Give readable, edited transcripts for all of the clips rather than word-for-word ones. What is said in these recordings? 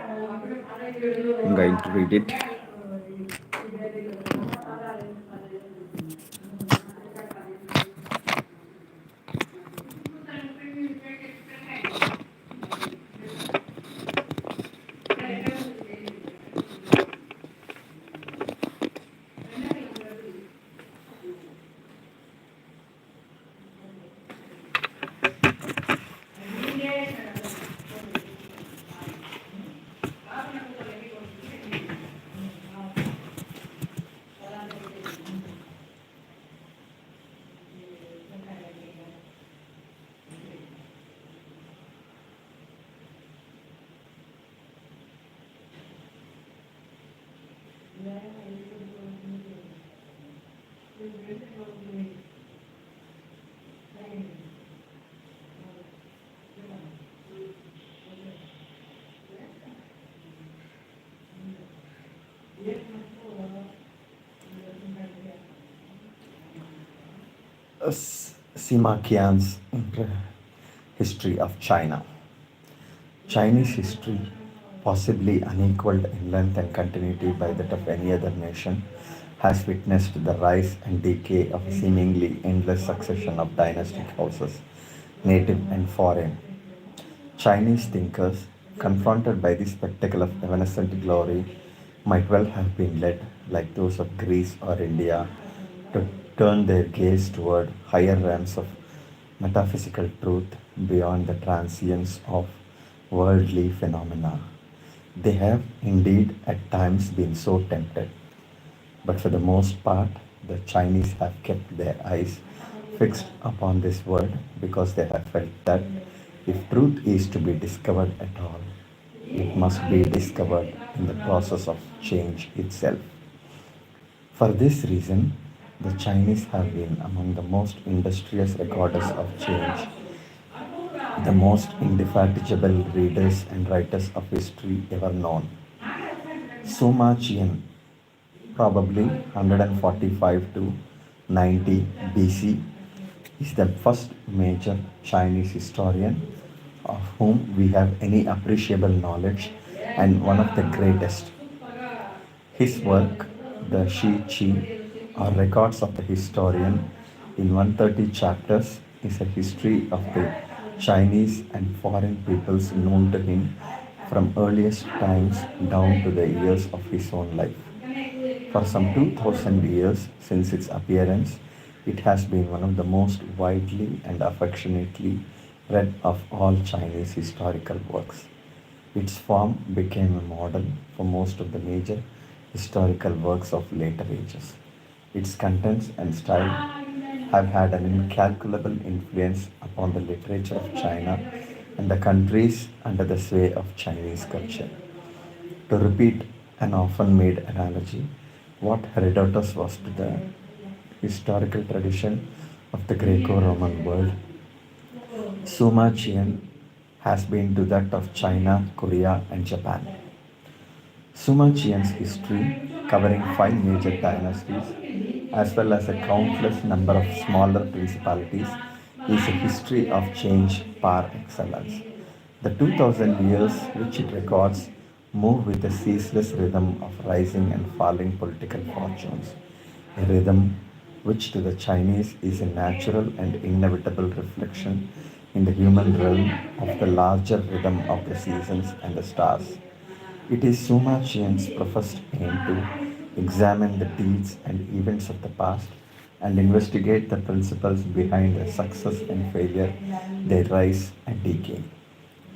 I'm going to read it. Sima Qian's History of China. Chinese history, possibly unequaled in length and continuity by that of any other nation, has witnessed the rise and decay of a seemingly endless succession of dynastic houses, native and foreign. Chinese thinkers, confronted by the spectacle of evanescent glory, might well have been led, like those of Greece or India, to turn their gaze toward higher realms of metaphysical truth beyond the transience of worldly phenomena. They have indeed at times been so tempted, but for the most part, the Chinese have kept their eyes fixed upon this world because they have felt that if truth is to be discovered at all, it must be discovered in the process of change itself. For this reason, the Chinese have been among the most industrious recorders of change, the most indefatigable readers and writers of history ever known. Ssuma Chi'en, probably 145 to 90 BC, is the first major Chinese historian of whom we have any appreciable knowledge and one of the greatest. His work, the Shi Qi, or Records of the Historian, in 130 chapters, is a history of the Chinese and foreign peoples known to him from earliest times down to the years of his own life. For some 2000 years since its appearance, it has been one of the most widely and affectionately read of all Chinese historical works. Its form became a model for most of the major historical works of later ages. Its contents and style have had an incalculable influence upon the literature of China and the countries under the sway of Chinese culture. To repeat an often made analogy, what Herodotus was to the historical tradition of the Greco Roman world, Ssuma Chi'en has been to that of China, Korea, and Japan. Ssuma Chi'en's history, covering five major dynasties as well as a countless number of smaller principalities, is a history of change par excellence. The 2000 years which it records move with a ceaseless rhythm of rising and falling political fortunes, a rhythm which to the Chinese is a natural and inevitable reflection in the human realm of the larger rhythm of the seasons and the stars. It is Ssuma Chi'en's professed aim to examine the deeds and events of the past and investigate the principles behind their success and failure, their rise and decay.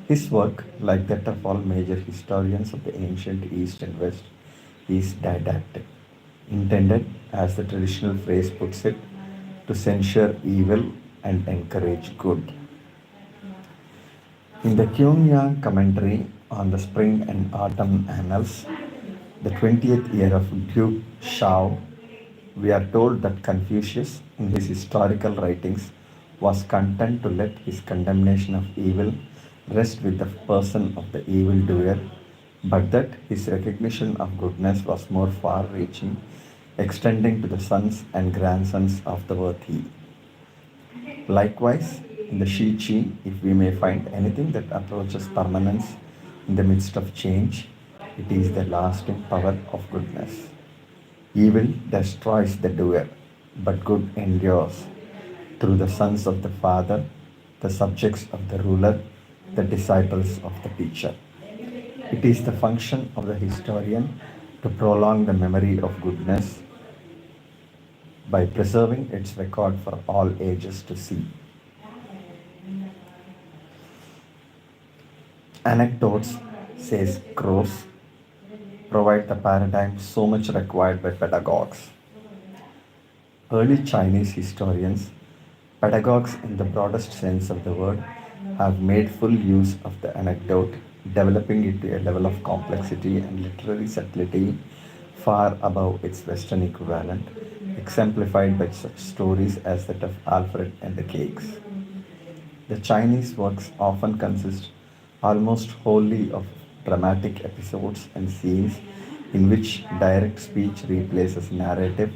His work, like that of all major historians of the ancient East and West, is didactic, intended, as the traditional phrase puts it, to censure evil and encourage good. In the Pyongyang commentary on the spring and autumn annals, the 20th year of Duke Shao, we are told that Confucius, in his historical writings, was content to let his condemnation of evil rest with the person of the evildoer, but that his recognition of goodness was more far reaching, extending to the sons and grandsons of the worthy. Likewise, in the Shi Chi, if we may find anything that approaches permanence In the midst of change, it is the lasting power of goodness. Evil destroys the doer, but good endures through the sons of the Father, the subjects of the ruler, the disciples of the teacher. It is the function of the historian to prolong the memory of goodness by preserving its record for all ages to see. Anecdotes, says Gross, provide the paradigm so much required by pedagogues. Early Chinese historians, pedagogues in the broadest sense of the word, have made full use of the anecdote, developing it to a level of complexity and literary subtlety far above its Western equivalent, exemplified by such stories as that of Alfred and the Cakes. The Chinese works often consist almost wholly of dramatic episodes and scenes in which direct speech replaces narrative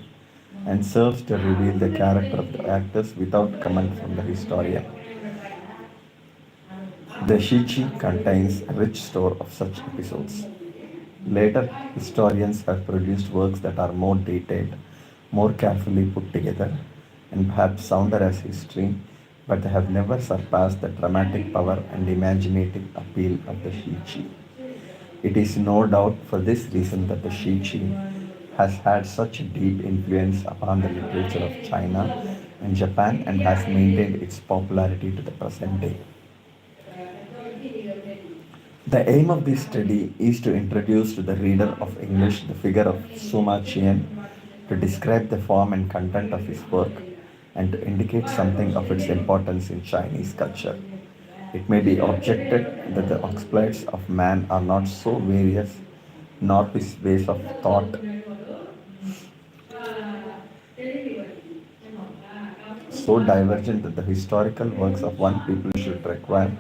and serves to reveal the character of the actors without comment from the historian. The Shichi contains a rich store of such episodes. Later, historians have produced works that are more detailed, more carefully put together, and perhaps sounder as history, but they have never surpassed the dramatic power and imaginative appeal of the Shichi. It is no doubt for this reason that the Shichi has had such a deep influence upon the literature of China and Japan and has maintained its popularity to the present day. The aim of this study is to introduce to the reader of English the figure of Ssuma Chi'en, to describe the form and content of his work, and to indicate something of its importance in Chinese culture. It may be objected that the exploits of man are not so various, nor his ways of thought so divergent that the historical works of one people should require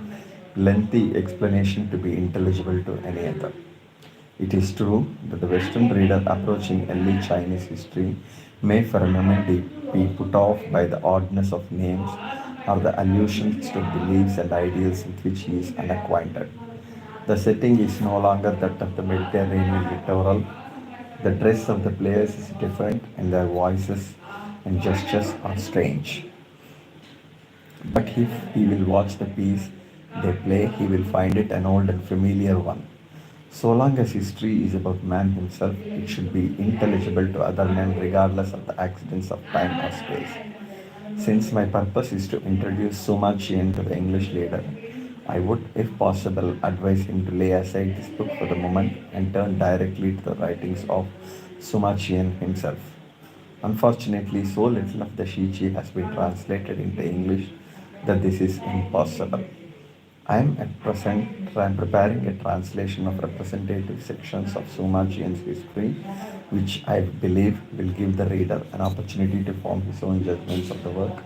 lengthy explanation to be intelligible to any other. It is true that the Western reader approaching early Chinese history may for a moment be put off by the oddness of names or the allusions to beliefs and ideals with which he is unacquainted. The setting is no longer that of the Mediterranean littoral. The dress of the players is different, and their voices and gestures are strange. But if he will watch the piece they play, he will find it an old and familiar one. So long as history is about man himself, it should be intelligible to other men regardless of the accidents of time or space. Since my purpose is to introduce Ssuma Chi'en to the English reader, I would, if possible, advise him to lay aside this book for the moment and turn directly to the writings of Ssuma Chi'en himself. Unfortunately, so little of the Shichi has been translated into English that this is impossible. I am at present preparing a translation of representative sections of Ssuma Chi'en's history, which I believe will give the reader an opportunity to form his own judgments of the work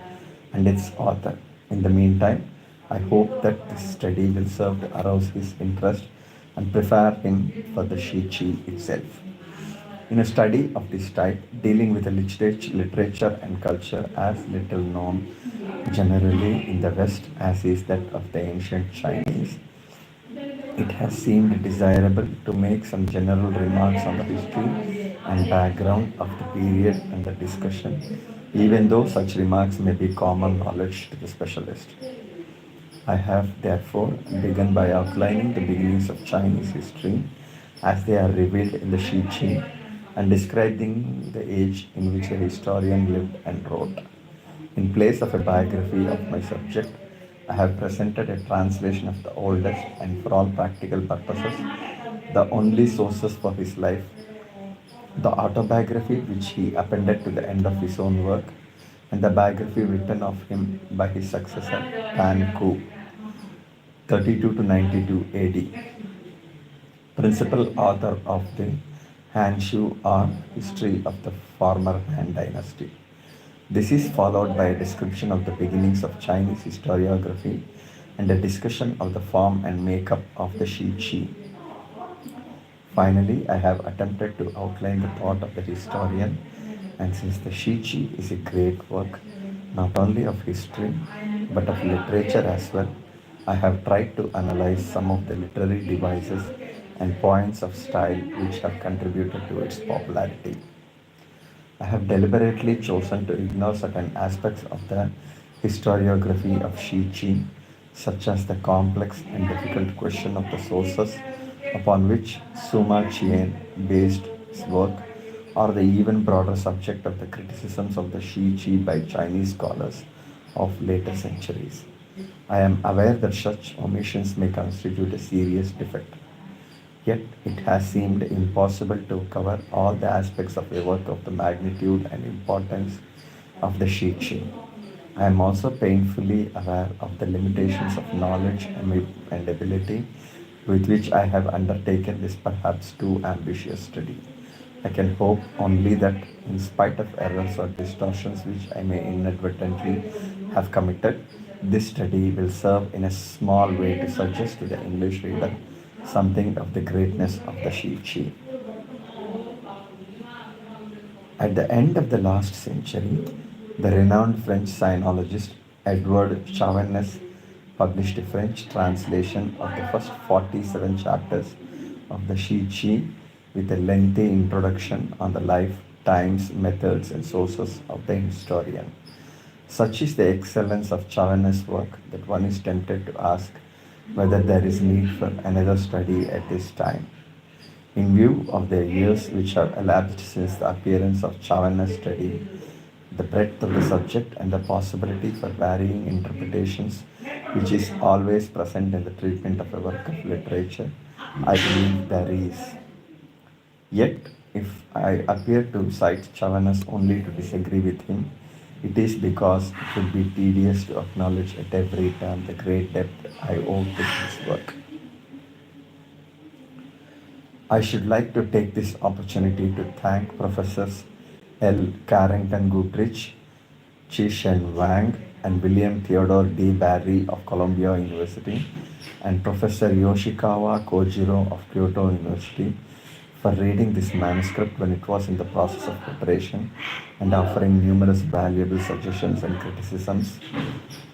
and its author. In the meantime, I hope that this study will serve to arouse his interest and prepare him for the Shichi itself. In a study of this type, dealing with the literature and culture as little known generally in the West as is that of the ancient Chinese, it has seemed desirable to make some general remarks on the history and background of the period under discussion, even though such remarks may be common knowledge to the specialist. I have therefore begun by outlining the beginnings of Chinese history as they are revealed in the Shiqi and describing the age in which the historian lived and wrote. In place of a biography of my subject, I have presented a translation of the oldest and for all practical purposes, the only sources for his life, the autobiography which he appended to the end of his own work, and the biography written of him by his successor, Pan Ku, 32 to 92 AD, principal author of the Han Shu or History of the former Han Dynasty. This is followed by a description of the beginnings of Chinese historiography and a discussion of the form and makeup of the Shiqi. Finally, I have attempted to outline the thought of the historian, and since the Shiqi is a great work, not only of history, but of literature as well, I have tried to analyze some of the literary devices and points of style which have contributed to its popularity. I have deliberately chosen to ignore certain aspects of the historiography of Qi, such as the complex and difficult question of the sources upon which Suma Qian based his work, or the even broader subject of the criticisms of the Qi by Chinese scholars of later centuries. I am aware that such omissions may constitute a serious defect. Yet it has seemed impossible to cover all the aspects of a work of the magnitude and importance of the Shichi. I am also painfully aware of the limitations of knowledge and ability with which I have undertaken this perhaps too ambitious study. I can hope only that, in spite of errors or distortions which I may inadvertently have committed, this study will serve in a small way to suggest to the English reader something of the greatness of the Shichi. At the end of the last century, the renowned French sinologist Edward Chavannes published a French translation of the first 47 chapters of the Shichi with a lengthy introduction on the life, times, methods, and sources of the historian. Such is the excellence of Chavannes' work that one is tempted to ask whether there is need for another study at this time. In view of the years which have elapsed since the appearance of Chavannes' study, the breadth of the subject and the possibility for varying interpretations, which is always present in the treatment of a work of literature, I believe there is. Yet, if I appear to cite Chavannes only to disagree with him, it is because it would be tedious to acknowledge at every turn the great depth I owe to his work. I should like to take this opportunity to thank Professors L. Carrington Goodrich, Chi Shen Wang, and William Theodore D. Barry of Columbia University, and Professor Yoshikawa Kojiro of Kyoto University for reading this manuscript when it was in the process of preparation and offering numerous valuable suggestions and criticisms,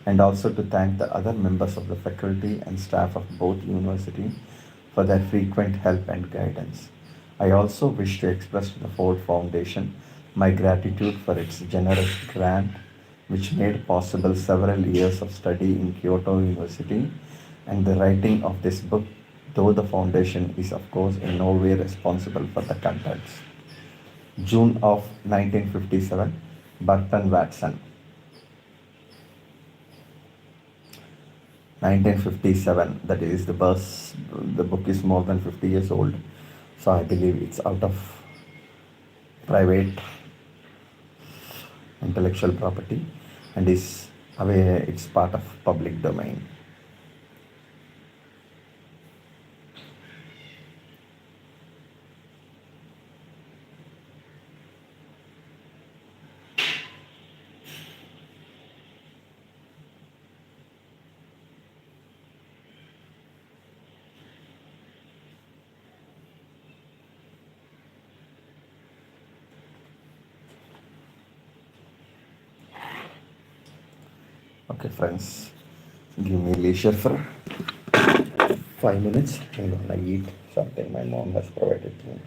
and also to thank the other members of the faculty and staff of both universities for their frequent help and guidance. I also wish to express to the Ford Foundation my gratitude for its generous grant, which made possible several years of study in Kyoto University and the writing of this book, though the foundation is, of course, in no way responsible for the contents. June of 1957, Burton Watson. 1957, that is the book is more than 50 years old, so I believe it's out of private intellectual property and is away, it's part of public domain. Okay, friends, give me leisure for 5 minutes. I'm gonna eat something my mom has provided to me.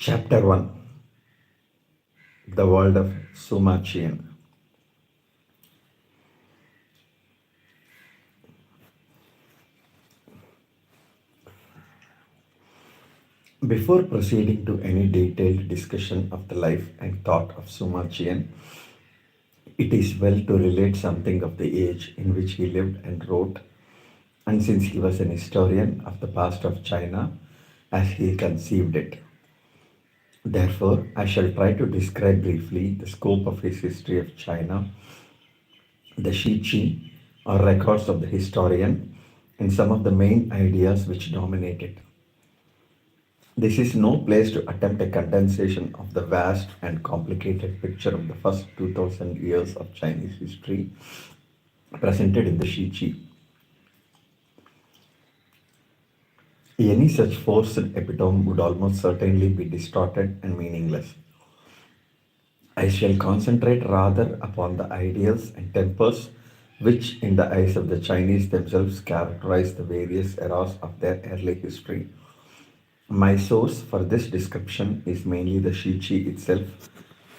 Chapter 1. The World of Ssuma Chi'en. Before proceeding to any detailed discussion of the life and thought of Ssuma Chi'en, it is well to relate something of the age in which he lived and wrote, and since he was an historian of the past of China as he conceived it. Therefore, I shall try to describe briefly the scope of his history of China, the Shiqi, or records of the historian, and some of the main ideas which dominate it. This is no place to attempt a condensation of the vast and complicated picture of the first 2000 years of Chinese history presented in the Shiqi. Any such forced epitome would almost certainly be distorted and meaningless. I shall concentrate rather upon the ideals and tempers which, in the eyes of the Chinese themselves, characterize the various eras of their early history. My source for this description is mainly the Shiqi itself,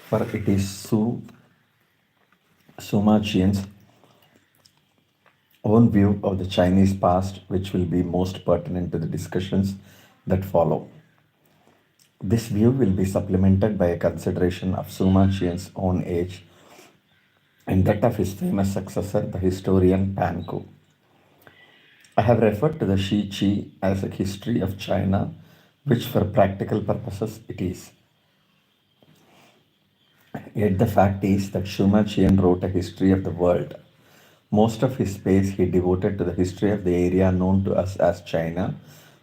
for it is Ssuma Qian's own view of the Chinese past which will be most pertinent to the discussions that follow. This view will be supplemented by a consideration of Ssuma Qian's own age and that of his famous successor, the historian Pan Ku. I have referred to the Shiqi as a history of China, which for practical purposes it is. Yet the fact is that Ssuma Chi'en wrote a history of the world. Most of his space he devoted to the history of the area known to us as China,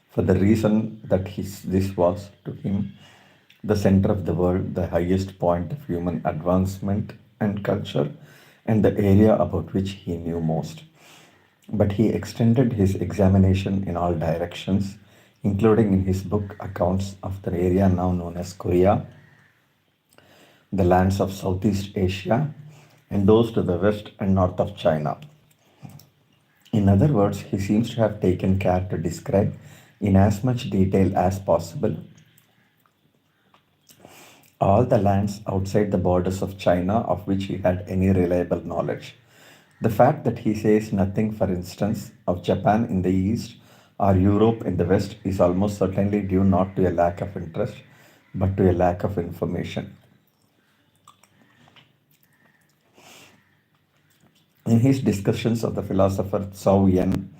for the reason that this was, to him, the center of the world, the highest point of human advancement and culture, and the area about which he knew most. But he extended his examination in all directions, including in his book accounts of the area now known as Korea, the lands of Southeast Asia, and those to the west and north of China. In other words, he seems to have taken care to describe in as much detail as possible all the lands outside the borders of China of which he had any reliable knowledge. The fact that he says nothing, for instance, of Japan in the east or Europe in the west is almost certainly due not to a lack of interest but to a lack of information. In his discussions of the philosopher Cao Yan,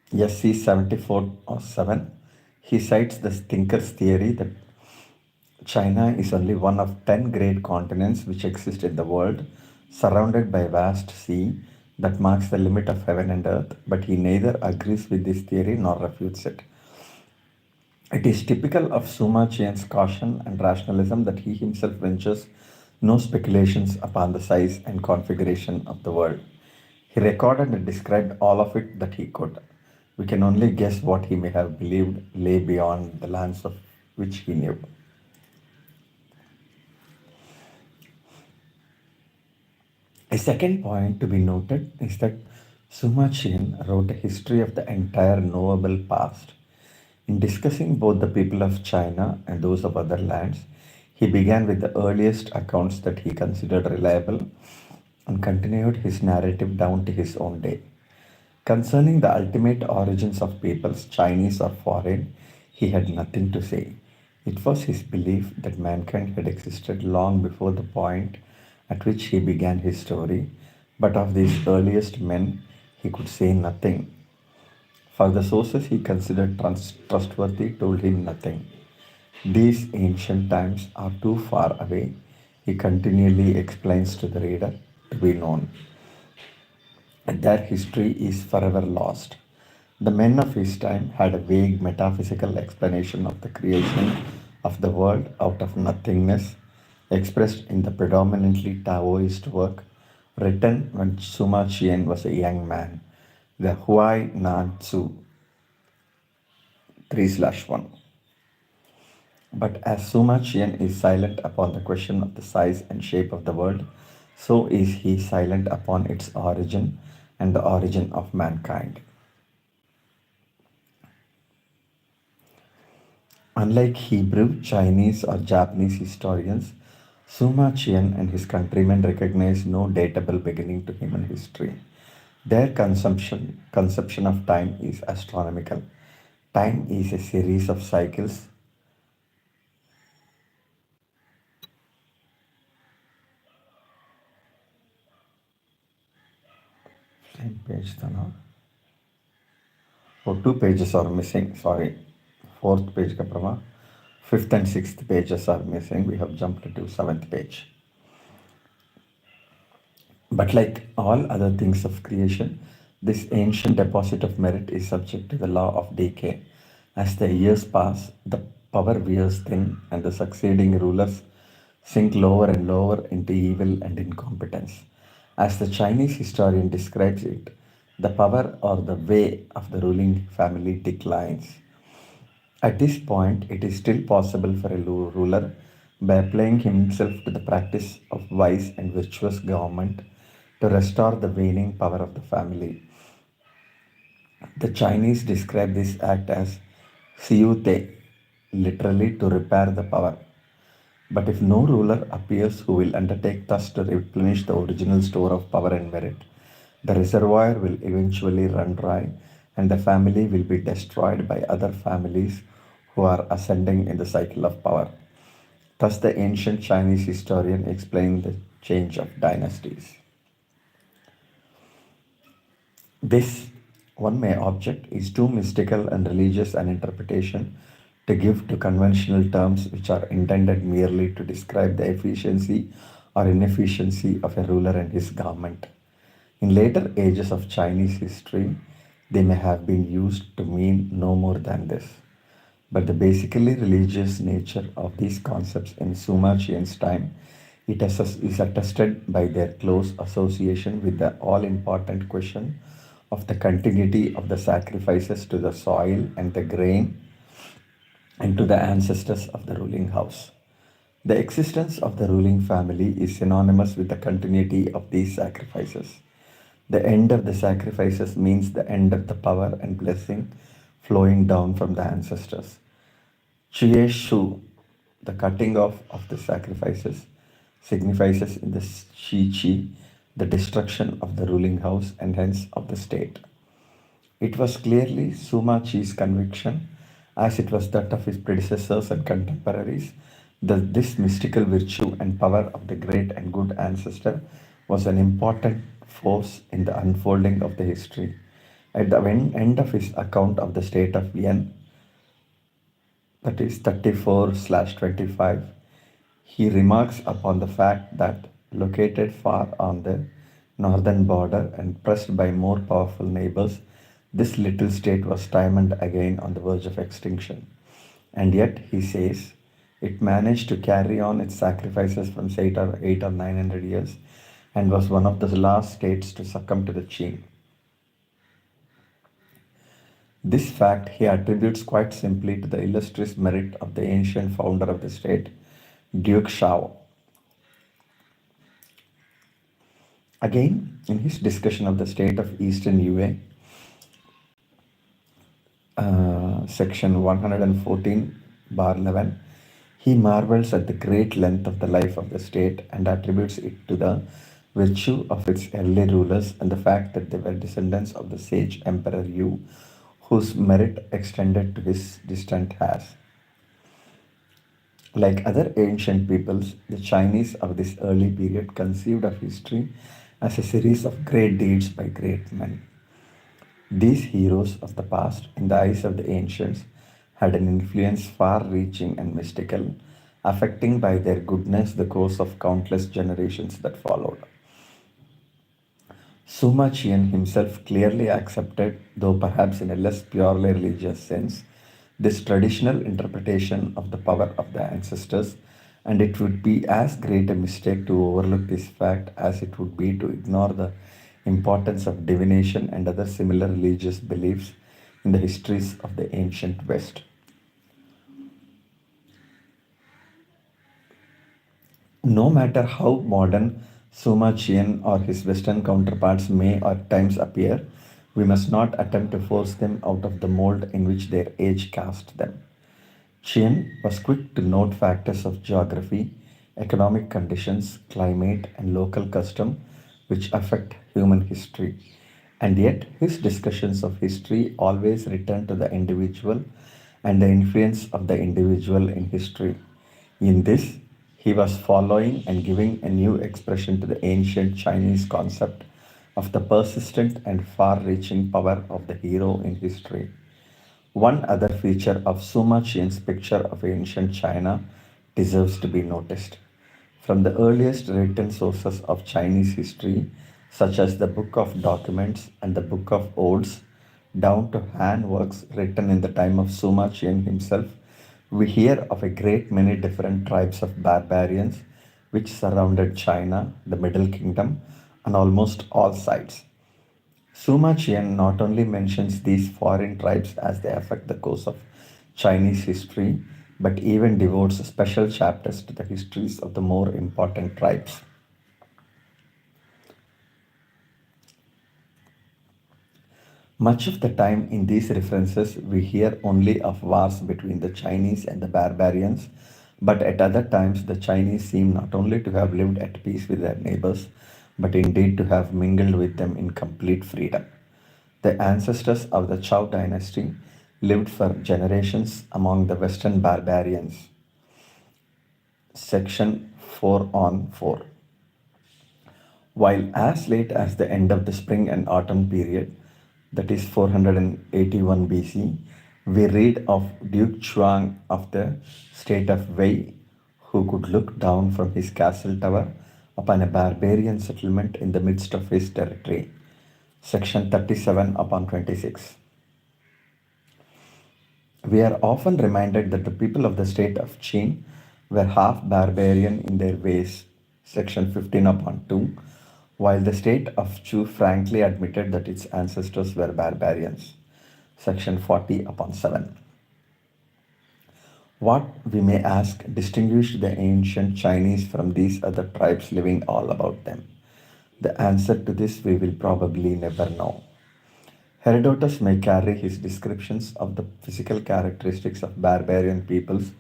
SC 74 or 7, he cites the thinker's theory that China is only one of 10 great continents which exist in the world, surrounded by a vast sea that marks the limit of heaven and earth, but he neither agrees with this theory nor refutes it. It is typical of Ssuma Chi'en's caution and rationalism that he himself ventures no speculations upon the size and configuration of the world. He recorded and described all of it that he could. We can only guess what he may have believed lay beyond the lands of which he knew. A second point to be noted is that Ssuma Chi'en wrote a history of the entire knowable past. In discussing both the people of China and those of other lands, he began with the earliest accounts that he considered reliable and continued his narrative down to his own day. Concerning the ultimate origins of peoples, Chinese or foreign, he had nothing to say. It was his belief that mankind had existed long before the point at which he began his story, but of these earliest men he could say nothing, for the sources he considered trustworthy told him nothing. These ancient times are too far away, he continually explains to the reader, to be known. Their history is forever lost. The men of his time had a vague metaphysical explanation of the creation of the world out of nothingness, expressed in the predominantly Taoist work written when Ssuma Chi'en was a young man, the Huai Nan Tzu 3/1. But as Ssuma Chi'en is silent upon the question of the size and shape of the world, so is he silent upon its origin and the origin of mankind. Unlike Hebrew, Chinese, or Japanese historians, Suma Qian and his countrymen recognize no datable beginning to human history. Their conception of time is astronomical. Time is a series of cycles. Same page, Tana. Oh, two pages are missing. Sorry. Fourth page, Kaprama. Fifth and sixth pages are missing. We have jumped to seventh page. But like all other things of creation, this ancient deposit of merit is subject to the law of decay. As the years pass, the power wears thin, and the succeeding rulers sink lower and lower into evil and incompetence. As the Chinese historian describes it, the power or the way of the ruling family declines. At this point, it is still possible for a ruler, by applying himself to the practice of wise and virtuous government, to restore the waning power of the family. The Chinese describe this act as "siyute", literally to repair the power. But if no ruler appears who will undertake thus to replenish the original store of power and merit, the reservoir will eventually run dry, and the family will be destroyed by other families who are ascending in the cycle of power. Thus, the ancient Chinese historian explained the change of dynasties. This, one may object, is too mystical and religious an interpretation to give to conventional terms which are intended merely to describe the efficiency or inefficiency of a ruler and his government. In later ages of Chinese history, they may have been used to mean no more than this. But the basically religious nature of these concepts in Suma Qian's time is attested by their close association with the all important question of the continuity of the sacrifices to the soil and the grain and to the ancestors of the ruling house. The existence of the ruling family is synonymous with the continuity of these sacrifices. The end of the sacrifices means the end of the power and blessing flowing down from the ancestors. Chie Shu, the cutting off of the sacrifices, signifies in the Shi Chi the destruction of the ruling house and hence of the state. It was clearly Suma Chi's conviction, as it was that of his predecessors and contemporaries, that this mystical virtue and power of the great and good ancestor was an important force in the unfolding of the history. At the end of his account of the state of Yen, that is 34/25, he remarks upon the fact that located far on the northern border and pressed by more powerful neighbors, this little state was time and again on the verge of extinction. And yet, he says, it managed to carry on its sacrifices from 8 or 900 years and was one of the last states to succumb to the Qing. This fact he attributes quite simply to the illustrious merit of the ancient founder of the state, Duke Shao. Again, in his discussion of the state of Eastern UA, section 114/11, he marvels at the great length of the life of the state and attributes it to the virtue of its early rulers and the fact that they were descendants of the sage Emperor Yu, whose merit extended to his distant past. Like other ancient peoples, the Chinese of this early period conceived of history as a series of great deeds by great men. These heroes of the past, in the eyes of the ancients, had an influence far reaching and mystical, affecting by their goodness the course of countless generations that followed. Suma Qian himself clearly accepted, though perhaps in a less purely religious sense, this traditional interpretation of the power of the ancestors, and it would be as great a mistake to overlook this fact as it would be to ignore the importance of divination and other similar religious beliefs in the histories of the ancient West. No matter how modern Suma Qian or his Western counterparts may at times appear, we must not attempt to force them out of the mold in which their age cast them. Chien was quick to note factors of geography, economic conditions, climate, and local custom which affect human history. And yet, his discussions of history always return to the individual and the influence of the individual in history. In this, he was following and giving a new expression to the ancient Chinese concept of the persistent and far reaching power of the hero in history. One other feature of Sima Qian's picture of ancient China deserves to be noticed. From the earliest written sources of Chinese history, such as the Book of Documents and the Book of Odes, down to hand works written in the time of Sima Qian himself, we hear of a great many different tribes of barbarians which surrounded China, the Middle Kingdom, and almost all sides. Suma Qian not only mentions these foreign tribes as they affect the course of Chinese history, but even devotes special chapters to the histories of the more important tribes. Much of the time in these references, we hear only of wars between the Chinese and the barbarians, but at other times, the Chinese seem not only to have lived at peace with their neighbors, but indeed to have mingled with them in complete freedom. The ancestors of the Chow dynasty lived for generations among the Western barbarians. Section 4 on 4. While as late as the end of the spring and autumn period, that is 481 BC, we read of Duke Chuang of the state of Wei, who could look down from his castle tower upon a barbarian settlement in the midst of his territory. Section 37 upon 26. We are often reminded that the people of the state of Qin were half barbarian in their ways, section 15 upon 2, while the state of Chu frankly admitted that its ancestors were barbarians, section 40 upon 7. What, we may ask, distinguished the ancient Chinese from these other tribes living all about them? The answer to this we will probably never know. Herodotus may carry his descriptions of the physical characteristics of barbarian peoples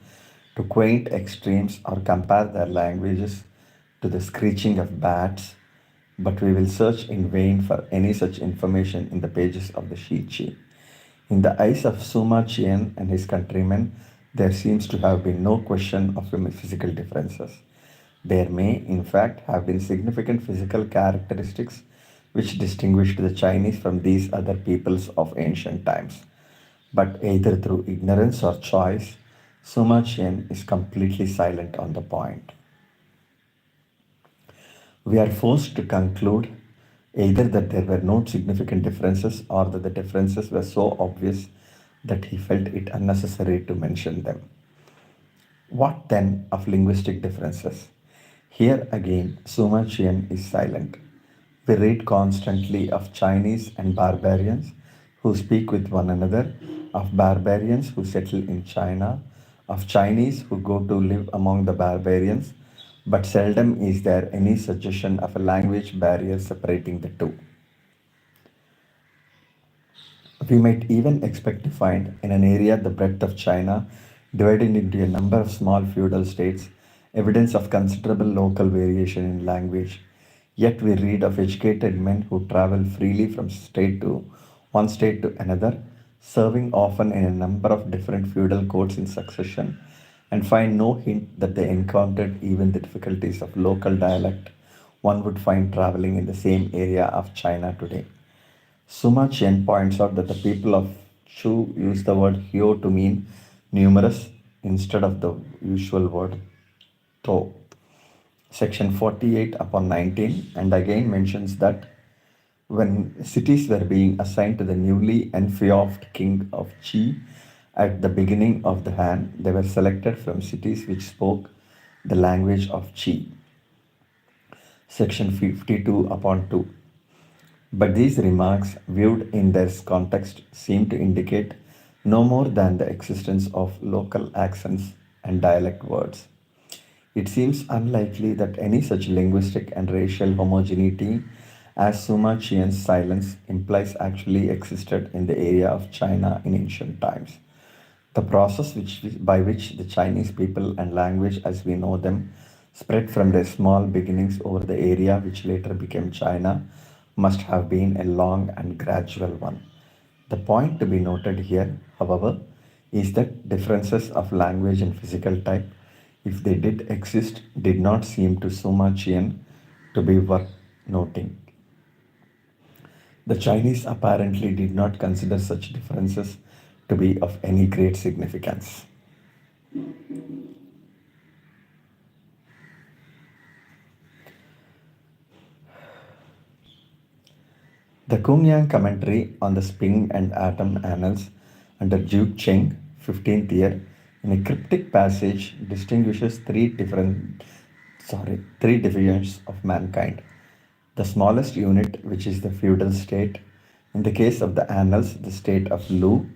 to quaint extremes or compare their languages to the screeching of bats, but we will search in vain for any such information in the pages of the Shichi. In the eyes of Suma Qian and his countrymen, there seems to have been no question of physical differences. There may, in fact, have been significant physical characteristics which distinguished the Chinese from these other peoples of ancient times. But either through ignorance or choice, Suma Qian is completely silent on the point. We are forced to conclude either that there were no significant differences or that the differences were so obvious that he felt it unnecessary to mention them. What then of linguistic differences? Here again, Suma Qian is silent. We read constantly of Chinese and barbarians who speak with one another, of barbarians who settle in China, of Chinese who go to live among the barbarians, but seldom is there any suggestion of a language barrier separating the two. We might even expect to find in an area the breadth of China, divided into a number of small feudal states, evidence of considerable local variation in language. Yet we read of educated men who travel freely from state to one state to another, serving often in a number of different feudal courts in succession, and find no hint that they encountered even the difficulties of local dialect one would find traveling in the same area of China today. Suma Qian points out that the people of Chu use the word hyo to mean numerous instead of the usual word to. Section 48 upon 19, and again mentions that when cities were being assigned to the newly enfeoffed king of Qi at the beginning of the Han, they were selected from cities which spoke the language of Qi. Section 52 upon 2. But these remarks, viewed in their context, seem to indicate no more than the existence of local accents and dialect words. It seems unlikely that any such linguistic and racial homogeneity as Suma Qian's silence implies actually existed in the area of China in ancient times. The process by which the Chinese people and language as we know them spread from their small beginnings over the area which later became China must have been a long and gradual one. The point to be noted here, however, is that differences of language and physical type, if they did exist, did not seem to Sima Qian to be worth noting. The Chinese apparently did not consider such differences to be of any great significance. The Kungyang commentary on the Spring and Atom Annals under Duke Cheng, 15th year, in a cryptic passage distinguishes three divisions of mankind. The smallest unit, which is the feudal state, in the case of the annals, the state of Lu,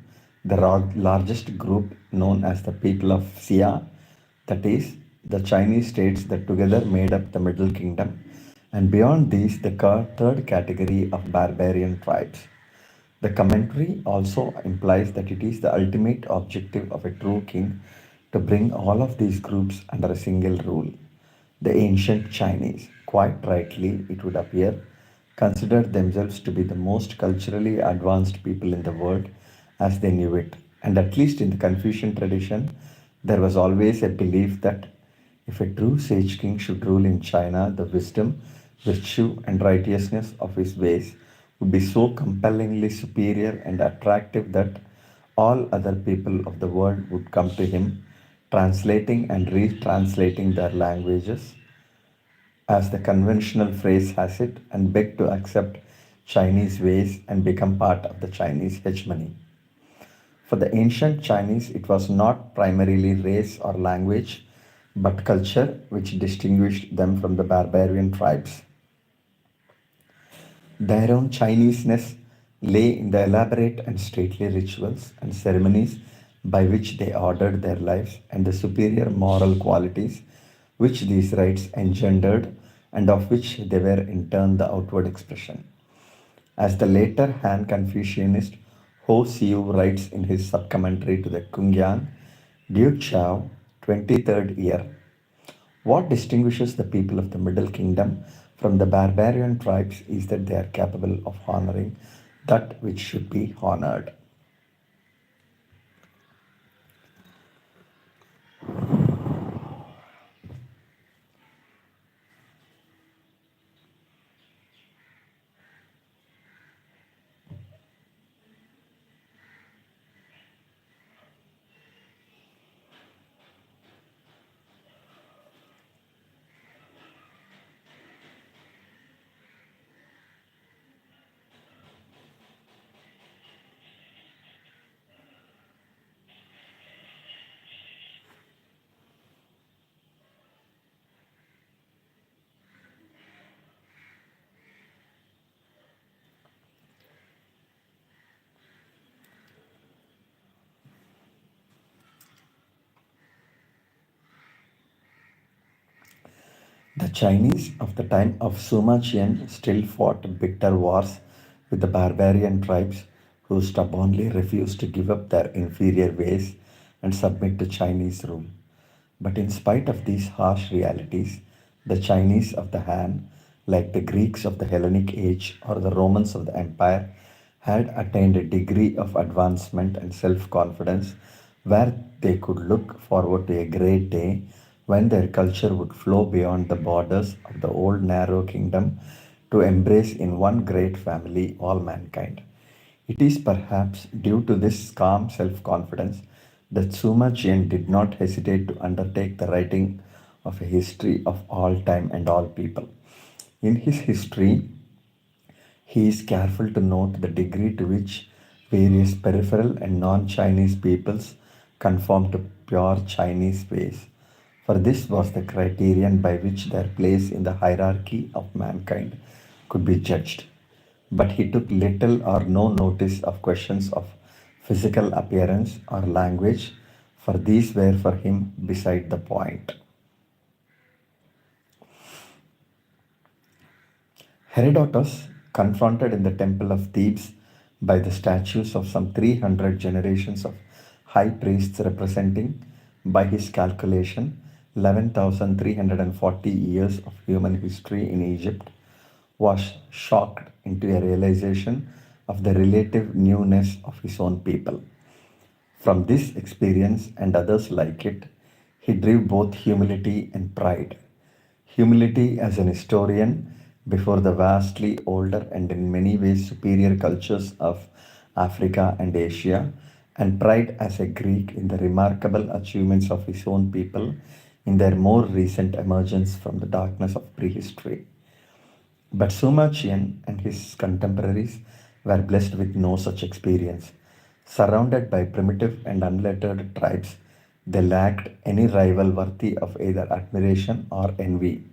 the largest group known as the people of Xia, that is, the Chinese states that together made up the Middle Kingdom, and beyond these, the third category of barbarian tribes. The commentary also implies that it is the ultimate objective of a true king to bring all of these groups under a single rule. The ancient Chinese, quite rightly, it would appear, considered themselves to be the most culturally advanced people in the world as they knew it. And at least in the Confucian tradition, there was always a belief that if a true sage king should rule in China, the wisdom, virtue, and righteousness of his ways would be so compellingly superior and attractive that all other people of the world would come to him, translating and retranslating their languages, as the conventional phrase has it, and beg to accept Chinese ways and become part of the Chinese hegemony. For the ancient Chinese, it was not primarily race or language, but culture which distinguished them from the barbarian tribes. Their own Chineseness lay in the elaborate and stately rituals and ceremonies by which they ordered their lives and the superior moral qualities which these rites engendered and of which they were in turn the outward expression. As the later Han Confucianist Ho Siu writes in his subcommentary to the Kungyang, Duke Chao, 23rd year, what distinguishes the people of the Middle Kingdom from the barbarian tribes is that they are capable of honoring that which should be honored. The Chinese of the time of Suma Qian still fought bitter wars with the barbarian tribes who stubbornly refused to give up their inferior ways and submit to Chinese rule. But in spite of these harsh realities, the Chinese of the Han, like the Greeks of the Hellenic age or the Romans of the Empire, had attained a degree of advancement and self confidence where they could look forward to a great day when their culture would flow beyond the borders of the old narrow kingdom to embrace in one great family all mankind. It is perhaps due to this calm self confidence that Suma Qian did not hesitate to undertake the writing of a history of all time and all people. In his history, he is careful to note the degree to which various peripheral and non Chinese peoples conform to pure Chinese ways, for this was the criterion by which their place in the hierarchy of mankind could be judged. But he took little or no notice of questions of physical appearance or language, for these were for him beside the point. Herodotus, confronted in the temple of Thebes by the statues of some 300 generations of high priests representing, by his calculation, 11,340 years of human history in Egypt, was shocked into a realization of the relative newness of his own people. From this experience and others like it, he drew both humility and pride. Humility as an historian before the vastly older and in many ways superior cultures of Africa and Asia, and pride as a Greek in the remarkable achievements of his own people in their more recent emergence from the darkness of prehistory. But Suma Qian and his contemporaries were blessed with no such experience. Surrounded by primitive and unlettered tribes, they lacked any rival worthy of either admiration or envy.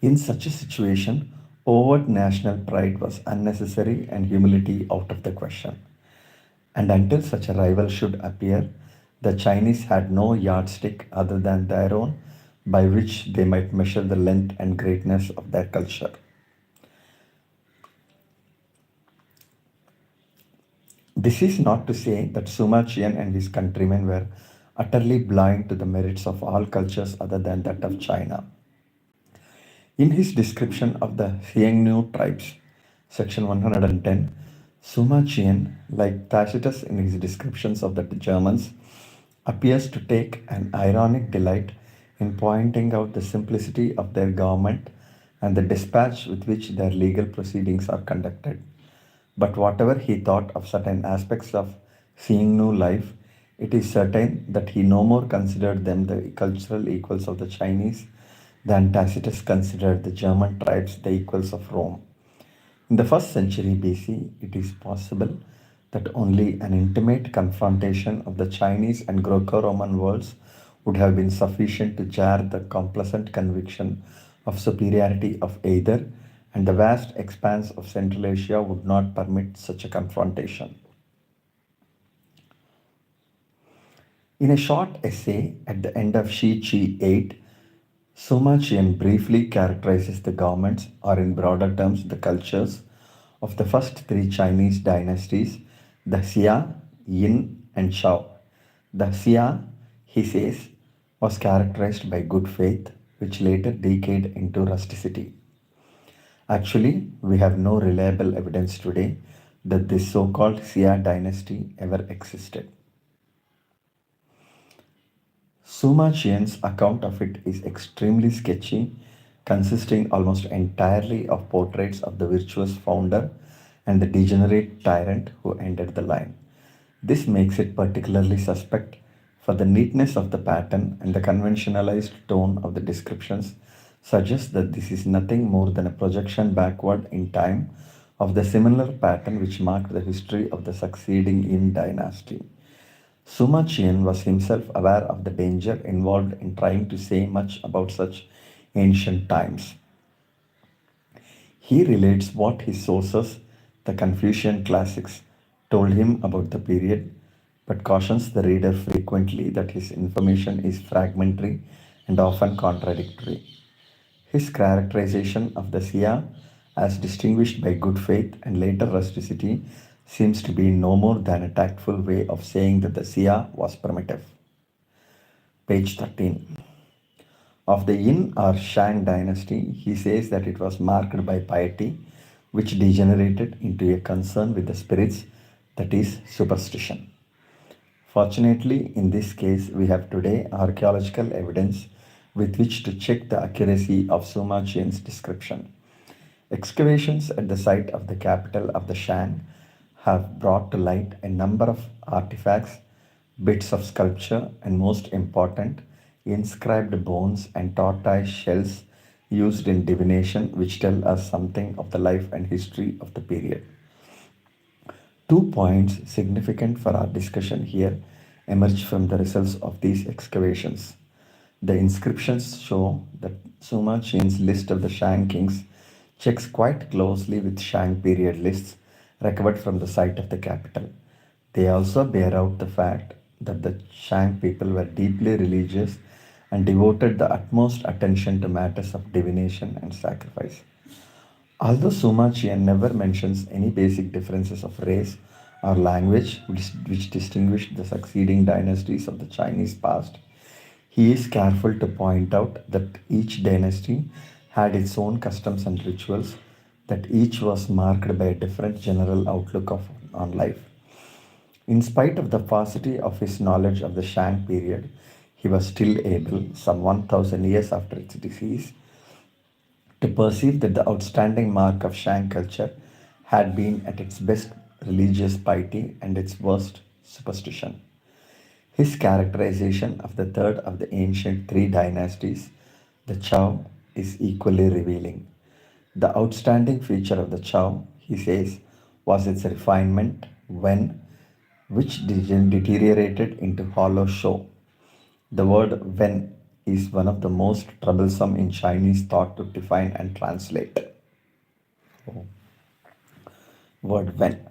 In such a situation, overt national pride was unnecessary and humility out of the question. And until such a rival should appear, the Chinese had no yardstick other than their own by which they might measure the length and greatness of their culture. This is not to say that Suma Qian and his countrymen were utterly blind to the merits of all cultures other than that of China. In his description of the Xiongnu tribes, section 110, Suma Qian, like Tacitus in his descriptions of the Germans, appears to take an ironic delight in pointing out the simplicity of their government and the dispatch with which their legal proceedings are conducted. But whatever he thought of certain aspects of seeing new life, it is certain that he no more considered them the cultural equals of the Chinese than Tacitus considered the German tribes the equals of Rome. In the first century BC, it is possible that only an intimate confrontation of the Chinese and Greco Roman worlds would have been sufficient to jar the complacent conviction of superiority of either, and the vast expanse of Central Asia would not permit such a confrontation. In a short essay at the end of Shi Chi 8, Suma Qian briefly characterizes the governments, or in broader terms, the cultures, of the first three Chinese dynasties, the Xia, Yin, and Shao. The Xia, he says, was characterized by good faith, which later decayed into rusticity. Actually, we have no reliable evidence today that this so called Xia dynasty ever existed. Suma Qian's account of it is extremely sketchy, consisting almost entirely of portraits of the virtuous founder and the degenerate tyrant who ended the line. This makes it particularly suspect, for the neatness of the pattern and the conventionalized tone of the descriptions suggests that this is nothing more than a projection backward in time of the similar pattern which marked the history of the succeeding Yin dynasty. Suma Qian was himself aware of the danger involved in trying to say much about such ancient times. He relates what his sources, the Confucian classics, told him about the period, but cautions the reader frequently that his information is fragmentary and often contradictory. His characterization of the Xia as distinguished by good faith and later rusticity seems to be no more than a tactful way of saying that the Xia was primitive. Page 13. Of the Yin or Shang dynasty, he says that it was marked by piety, which degenerated into a concern with the spirits, that is, superstition. Fortunately, in this case, we have today archaeological evidence with which to check the accuracy of Suma Qian's description. Excavations at the site of the capital of the Shang have brought to light a number of artifacts, bits of sculpture, and most important, inscribed bones and tortoise shells used in divination, which tell us something of the life and history of the period. 2 points significant for our discussion here emerge from the results of these excavations. The inscriptions show that Suma Qian's list of the Shang kings checks quite closely with Shang period lists recovered from the site of the capital. They also bear out the fact that the Shang people were deeply religious and devoted the utmost attention to matters of divination and sacrifice. Although Suma Qian never mentions any basic differences of race or language which distinguished the succeeding dynasties of the Chinese past. He is careful to point out that each dynasty had its own customs and rituals, that each was marked by a different general outlook on life. In spite of the paucity of his knowledge of the Shang period, he was still able, some 1000 years after its decease, to perceive that the outstanding mark of Shang culture had been at its best religious piety and its worst superstition. His characterization of the third of the ancient three dynasties, the Chow, is equally revealing. The outstanding feature of the Chow, he says, was its refinement when which deteriorated into hollow show. The word when is one of the most troublesome in Chinese thought to define and translate. Oh, word when.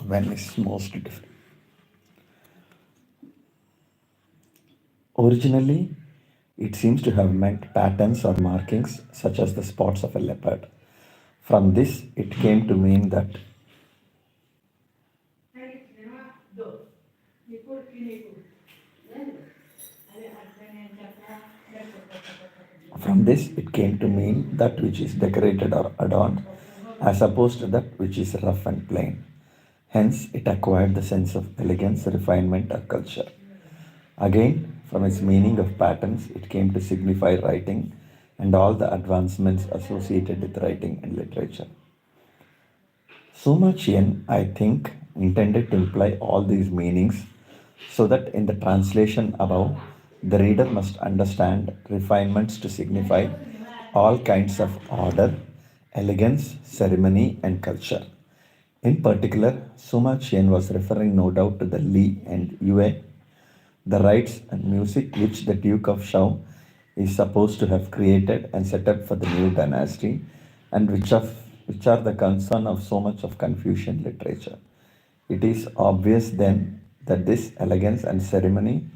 When is most different. Originally, it seems to have meant patterns or markings such as the spots of a leopard. From this, it came to mean that From this, it came to mean that which is decorated or adorned, as opposed to that which is rough and plain. Hence, it acquired the sense of elegance, refinement, or culture. Again, from its meaning of patterns, it came to signify writing and all the advancements associated with writing and literature. Suma Qian, I think, intended to imply all these meanings so that in the translation above, the reader must understand refinements to signify all kinds of order, elegance, ceremony, and culture. In particular, Suma Qian was referring no doubt to the Li and Yue, the rites and music which the Duke of Shao is supposed to have created and set up for the new dynasty, and which are the concern of so much of Confucian literature. It is obvious then that this elegance and ceremony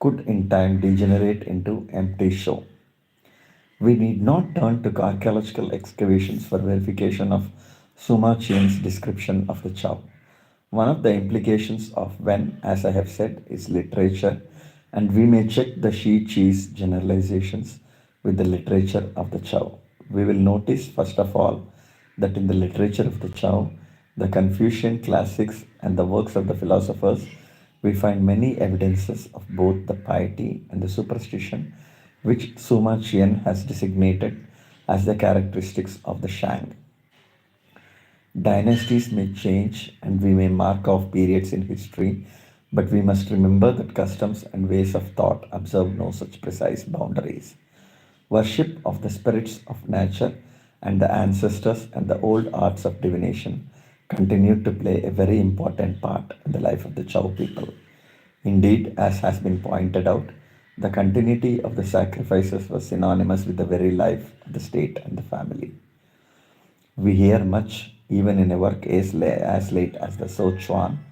could in time degenerate into empty show. We need not turn to archaeological excavations for verification of Suma Qian's description of the Chow. One of the implications of when, as I have said, is literature, and we may check the Shi Chi's generalizations with the literature of the Chow. We will notice, first of all, that in the literature of the Chow, the Confucian classics and the works of the philosophers, we find many evidences of both the piety and the superstition which Suma Qian has designated as the characteristics of the Shang. Dynasties may change and we may mark off periods in history, but we must remember that customs and ways of thought observe no such precise boundaries. Worship of the spirits of nature and the ancestors and the old arts of divination continue to play a very important part in the life of the Chow people. Indeed, as has been pointed out, the continuity of the sacrifices was synonymous with the very life of the state and the family. We hear much, even in a work as late as the So Chuan,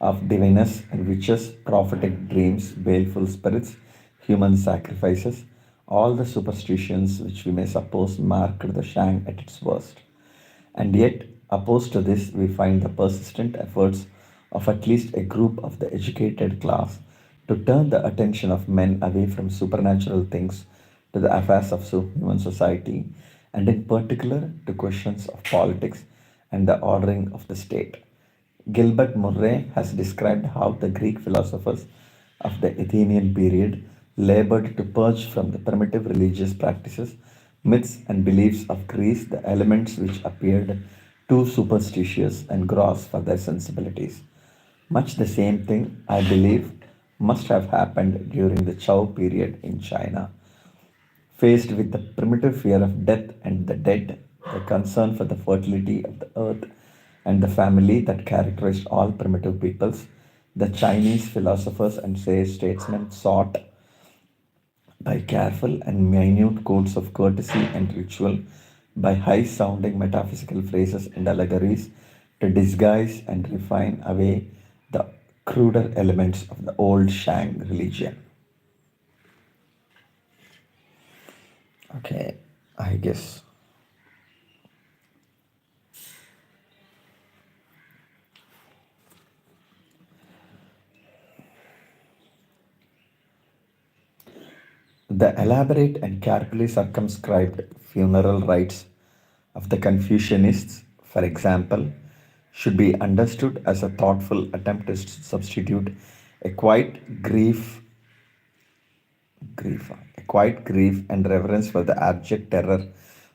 of diviners and witches, prophetic dreams, baleful spirits, human sacrifices, all the superstitions which we may suppose marked the Shang at its worst. And yet, opposed to this, we find the persistent efforts of at least a group of the educated class to turn the attention of men away from supernatural things to the affairs of human society, and in particular to questions of politics and the ordering of the state. Gilbert Murray has described how the Greek philosophers of the Athenian period labored to purge from the primitive religious practices, myths, and beliefs of Greece the elements which appeared too superstitious and gross for their sensibilities. Much the same thing, I believe, must have happened during the Chow period in China. Faced with the primitive fear of death and the dead, the concern for the fertility of the earth, and the family that characterized all primitive peoples, the Chinese philosophers and statesmen sought, by careful and minute codes of courtesy and ritual, by high sounding metaphysical phrases and allegories, to disguise and refine away the cruder elements of the old Shang religion. Okay, I guess. The elaborate and carefully circumscribed funeral rites of the Confucianists, for example, should be understood as a thoughtful attempt to substitute a quiet grief and reverence for the abject terror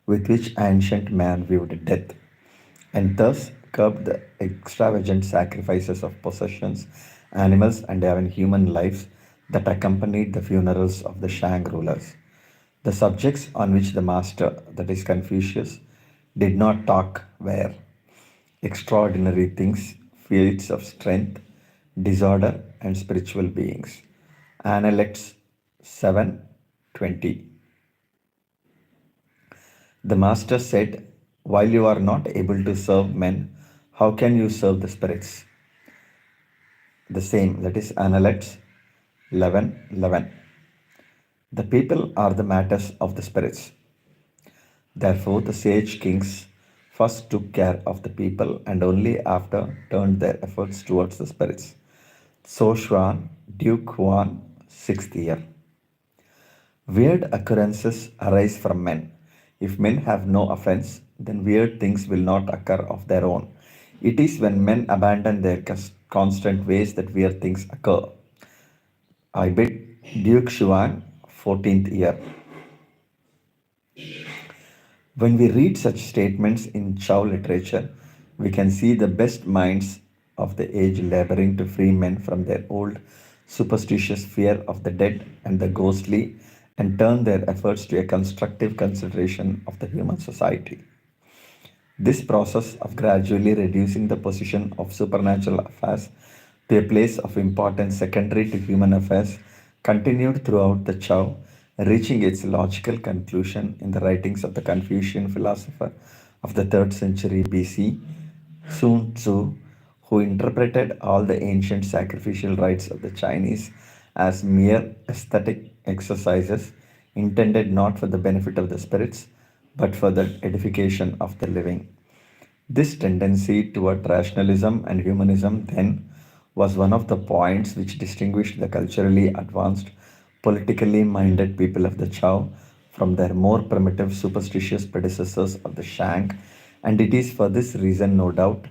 with which ancient man viewed death, and thus curbed the extravagant sacrifices of possessions, animals, and even human lives that accompanied the funerals of the Shang rulers. The subjects on which the master, that is Confucius, did not talk were extraordinary things, feats of strength, disorder, and spiritual beings. Analects 7:20. The master said, while you are not able to serve men, how can you serve the spirits? The same, that is Analects 11:11. The people are the matters of the spirits. Therefore, the sage kings first took care of the people and only after turned their efforts towards the spirits. So Xuan, Duke Huan, 6th year. Weird occurrences arise from men. If men have no offense, then weird things will not occur of their own. It is when men abandon their constant ways that weird things occur. I bid Duke Xuan, 14th year. When we read such statements in Chow literature, we can see the best minds of the age laboring to free men from their old superstitious fear of the dead and the ghostly and turn their efforts to a constructive consideration of the human society. This process of gradually reducing the position of supernatural affairs to a place of importance secondary to human affairs continued throughout the Chow, reaching its logical conclusion in the writings of the Confucian philosopher of the 3rd century BC, Sun Tzu, who interpreted all the ancient sacrificial rites of the Chinese as mere aesthetic exercises intended not for the benefit of the spirits but for the edification of the living. This tendency toward rationalism and humanism then was one of the points which distinguished the culturally advanced, politically minded people of the Chow from their more primitive, superstitious predecessors of the Shang, and it is for this reason, no doubt,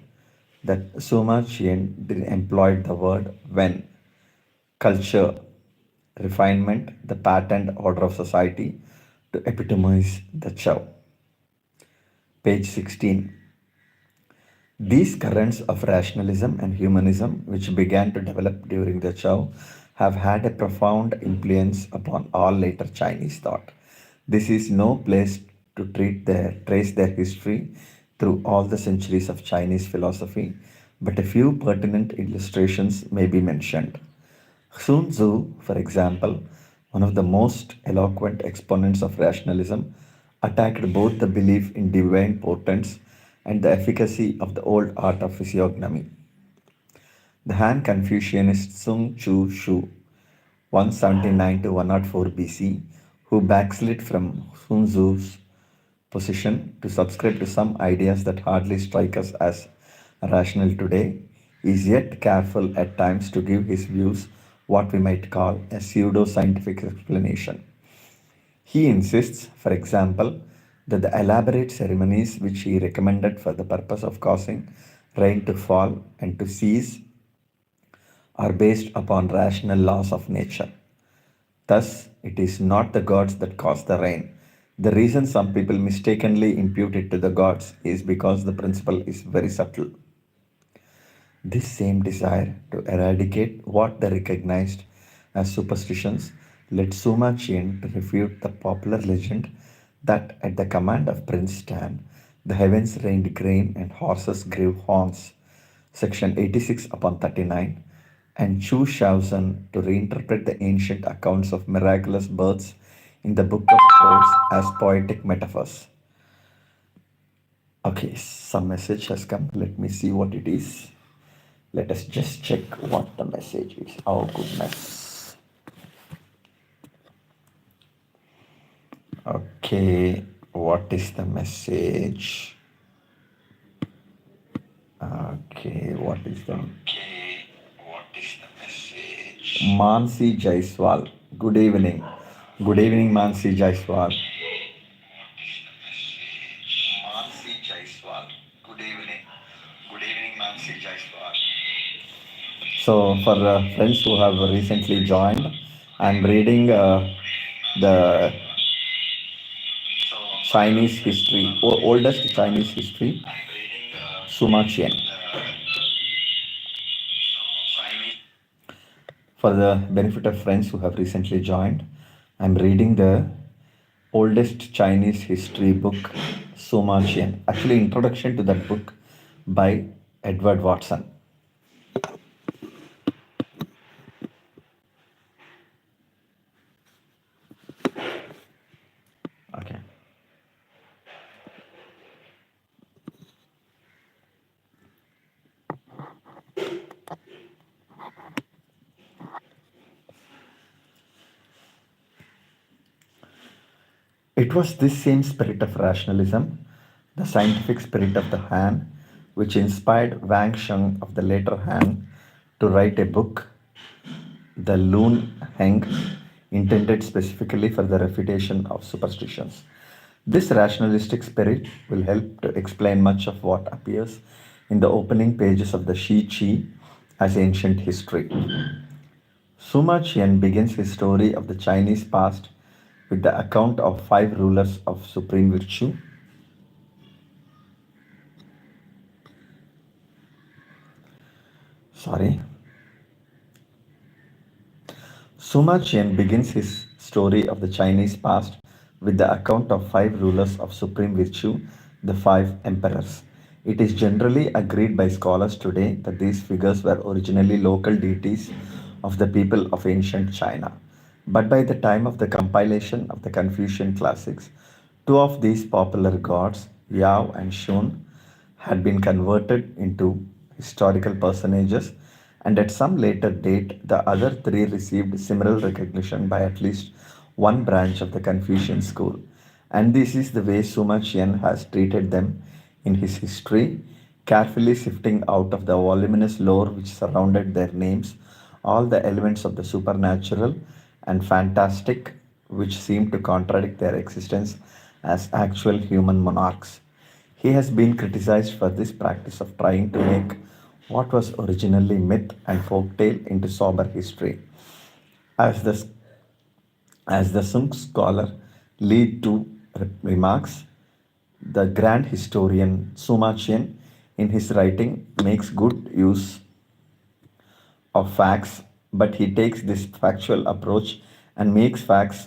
that Ssuma Chi'en employed the word when culture, refinement, the patterned order of society to epitomize the Chow. Page 16. These currents of rationalism and humanism, which began to develop during the Chow, have had a profound influence upon all later Chinese thought. This is no place to trace their history through all the centuries of Chinese philosophy, but a few pertinent illustrations may be mentioned. Sun Tzu, for example, one of the most eloquent exponents of rationalism, attacked both the belief in divine portents and the efficacy of the old art of physiognomy. The Han Confucianist Sun Chu Shu, 179 to 104 BC, who backslid from Sun Tzu's position to subscribe to some ideas that hardly strike us as rational today, is yet careful at times to give his views what we might call a pseudo scientific explanation. He insists, for example, that the elaborate ceremonies which he recommended for the purpose of causing rain to fall and to cease are based upon rational laws of nature. Thus, it is not the gods that cause the rain. The reason some people mistakenly impute it to the gods is because the principle is very subtle. This same desire to eradicate what they recognized as superstitions led Sima Qian to refute the popular legend that at the command of Prince Stan, the heavens rained grain and horses grew horns, section 86 upon 39, and Chu Shaozhen to reinterpret the ancient accounts of miraculous births in the Book of Codes as poetic metaphors. Okay, some message has come. Let me see what it is. Let us just check what the message is. Oh, goodness. Okay, what is the message? Okay, what is the message? Mansi Jaiswal. Good evening. Good evening, Mansi Jaiswal. Good evening. Good evening, Mansi Jaiswal. So, for friends who have recently joined, I'm reading the Chinese history, oldest Chinese history, Suma Qian. For the benefit of friends who have recently joined, I'm reading the oldest Chinese history book, Sima Qian. Actually, introduction to that book by Edward Watson. Okay. It was this same spirit of rationalism, the scientific spirit of the Han, which inspired Wang Sheng of the later Han to write a book, The Lun Heng, intended specifically for the refutation of superstitions. This rationalistic spirit will help to explain much of what appears in the opening pages of the Shi Chi as ancient history. Suma Qian begins his story of the Chinese past with the account of five rulers of supreme virtue. Sorry. Suma Qian begins his story of the Chinese past with the account of five rulers of supreme virtue, the five emperors. It is generally agreed by scholars today that these figures were originally local deities of the people of ancient China. But by the time of the compilation of the Confucian classics, two of these popular gods, Yao and Shun, had been converted into historical personages, and at some later date, the other three received similar recognition by at least one branch of the Confucian school. And this is the way Suma Qian has treated them in his history, carefully sifting out of the voluminous lore which surrounded their names all the elements of the supernatural and fantastic which seem to contradict their existence as actual human monarchs. He has been criticized for this practice of trying to make what was originally myth and folktale into sober history. As the, as the Sung scholar lead to remarks, the grand historian Suma Qian in his writing makes good use of facts, but he takes this factual approach and makes facts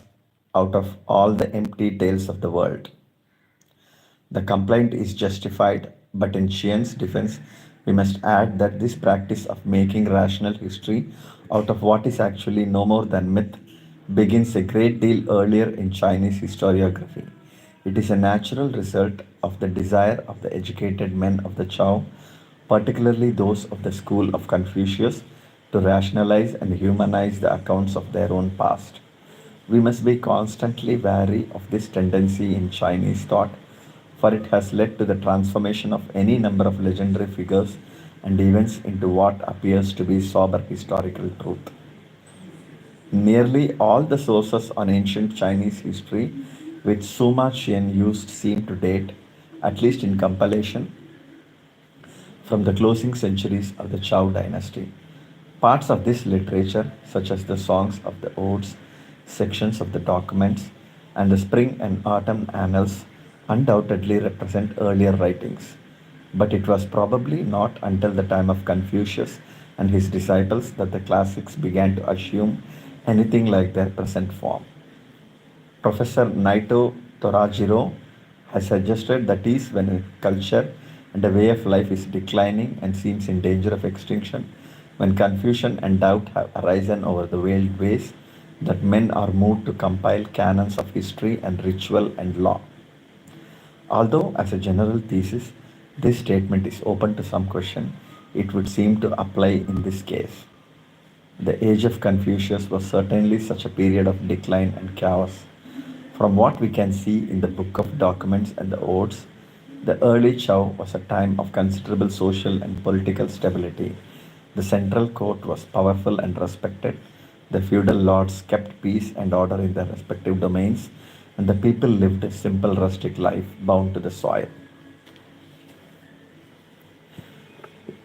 out of all the empty tales of the world. The complaint is justified, but in Chien's defense, we must add that this practice of making rational history out of what is actually no more than myth begins a great deal earlier in Chinese historiography. It is a natural result of the desire of the educated men of the Chow, particularly those of the school of Confucius, to rationalize and humanize the accounts of their own past. We must be constantly wary of this tendency in Chinese thought, for it has led to the transformation of any number of legendary figures and events into what appears to be sober historical truth. Nearly all the sources on ancient Chinese history which Suma Qian used seem to date, at least in compilation, from the closing centuries of the Zhou dynasty. Parts of this literature, such as the songs of the odes, sections of the documents, and the spring and autumn annals, undoubtedly represent earlier writings. But it was probably not until the time of Confucius and his disciples that the classics began to assume anything like their present form. Professor Naito Torajiro has suggested that is when a culture and a way of life is declining and seems in danger of extinction, when confusion and doubt have arisen over the veiled ways that men are moved to compile canons of history and ritual and law. Although, as a general thesis, this statement is open to some question, it would seem to apply in this case. The age of Confucius was certainly such a period of decline and chaos. From what we can see in the Book of Documents and the Odes, the early Chow was a time of considerable social and political stability. The central court was powerful and respected. The feudal lords kept peace and order in their respective domains, and the people lived a simple rustic life bound to the soil.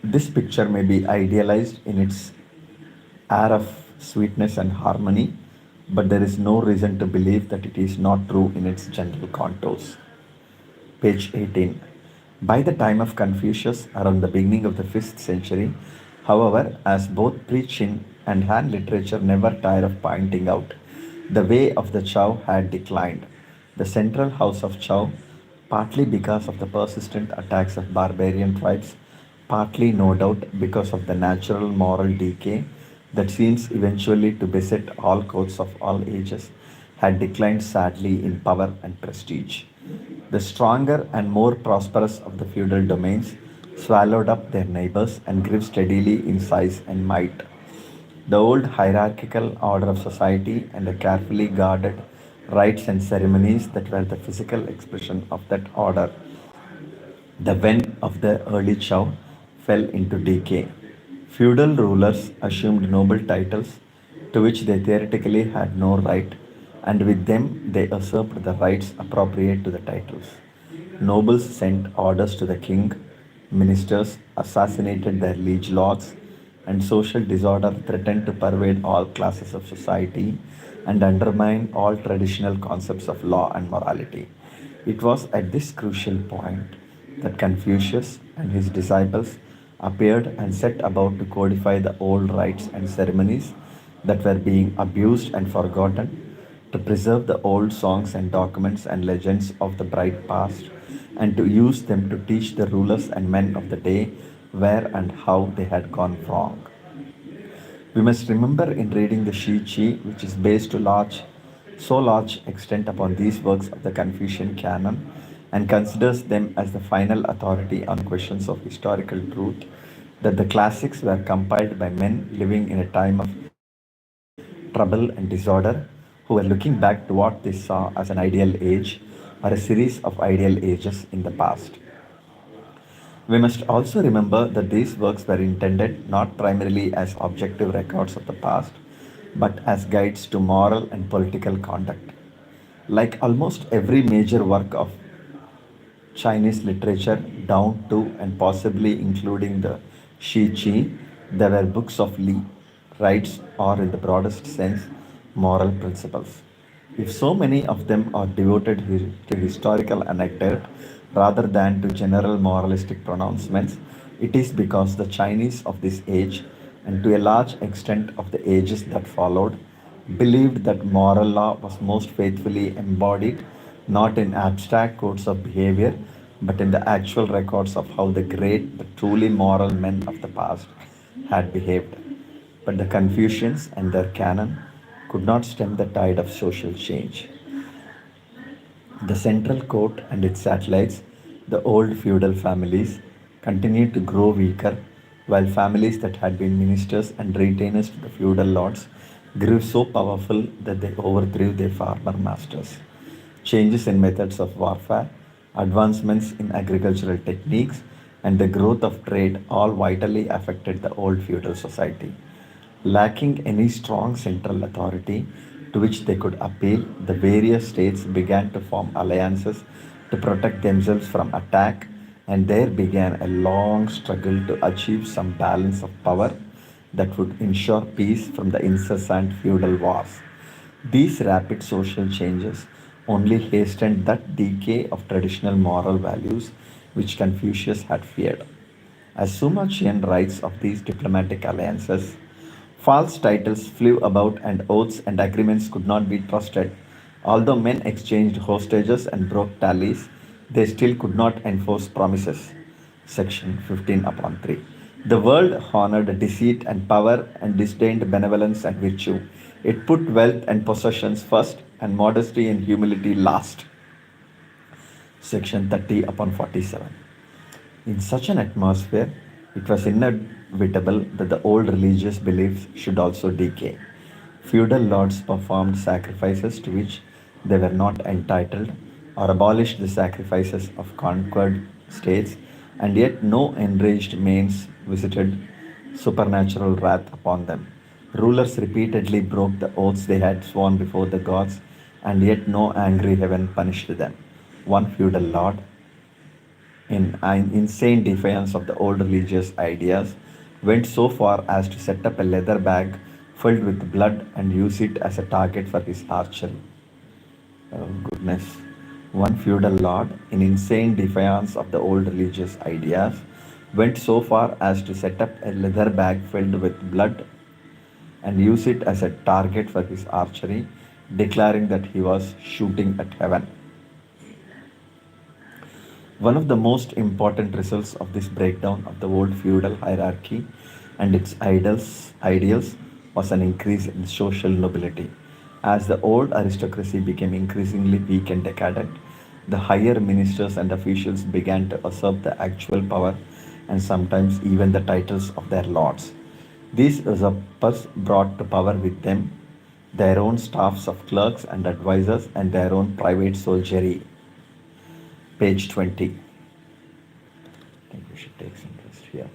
This picture may be idealized in its air of sweetness and harmony, but there is no reason to believe that it is not true in its general contours. Page 18. By the time of Confucius, around the beginning of the 5th century, however, as both preaching and Han literature never tire of pointing out, the way of the Chow had declined. The central house of Chow, partly because of the persistent attacks of barbarian tribes, partly no doubt because of the natural moral decay that seems eventually to beset all courts of all ages, had declined sadly in power and prestige. The stronger and more prosperous of the feudal domains swallowed up their neighbors and grew steadily in size and might. The old hierarchical order of society and the carefully guarded rites and ceremonies that were the physical expression of that order, the wen of the early Chow, fell into decay. Feudal rulers assumed noble titles to which they theoretically had no right, and with them they usurped the rights appropriate to the titles. Nobles sent orders to the king, ministers assassinated their liege lords, and social disorder threatened to pervade all classes of society and undermine all traditional concepts of law and morality. It was at this crucial point that Confucius and his disciples appeared and set about to codify the old rites and ceremonies that were being abused and forgotten, to preserve the old songs and documents and legends of the bright past, and to use them to teach the rulers and men of the day where and how they had gone wrong. We must remember in reading the Shi Chi, which is based to so large extent upon these works of the Confucian canon, and considers them as the final authority on questions of historical truth, that the classics were compiled by men living in a time of trouble and disorder, who were looking back to what they saw as an ideal age or a series of ideal ages in the past. We must also remember that these works were intended not primarily as objective records of the past, but as guides to moral and political conduct. Like almost every major work of Chinese literature, down to and possibly including the Shi Chi, there were books of Li, rights, or in the broadest sense, moral principles. If so many of them are devoted to historical anecdote rather than to general moralistic pronouncements, it is because the Chinese of this age, and to a large extent of the ages that followed, believed that moral law was most faithfully embodied not in abstract codes of behavior, but in the actual records of how the great, the truly moral men of the past had behaved. But the Confucians and their canon could not stem the tide of social change. The central court and its satellites, the old feudal families, continued to grow weaker, while families that had been ministers and retainers to the feudal lords grew so powerful that they overthrew their former masters. Changes in methods of warfare, advancements in agricultural techniques, and the growth of trade all vitally affected the old feudal society. Lacking any strong central authority to which they could appeal, the various states began to form alliances to protect themselves from attack, and there began a long struggle to achieve some balance of power that would ensure peace from the incessant feudal wars. These rapid social changes only hastened that decay of traditional moral values which Confucius had feared. As Sima Qian writes of these diplomatic alliances, false titles flew about and oaths and agreements could not be trusted. Although men exchanged hostages and broke tallies, they still could not enforce promises. Section 15 upon 3. The world honored deceit and power and disdained benevolence and virtue. It put wealth and possessions first and modesty and humility last. Section 30 upon 47. In such an atmosphere, it was inevitable that the old religious beliefs should also decay. Feudal lords performed sacrifices to which they were not entitled, or abolished the sacrifices of conquered states, and yet no enraged manes visited supernatural wrath upon them. Rulers repeatedly broke the oaths they had sworn before the gods, and yet no angry heaven punished them. One feudal lord, in an insane defiance of the old religious ideas, went so far as to set up a leather bag filled with blood and use it as a target for his archery. Oh, goodness. One feudal lord, in insane defiance of the old religious ideas, went so far as to set up a leather bag filled with blood and use it as a target for his archery, declaring that he was shooting at heaven. One of the most important results of this breakdown of the old feudal hierarchy and its ideals was an increase in social nobility. As the old aristocracy became increasingly weak and decadent, the higher ministers and officials began to usurp the actual power and sometimes even the titles of their lords. These usurpers brought to power with them their own staffs of clerks and advisors and their own private soldiery. Page 20. I think we should take some rest here.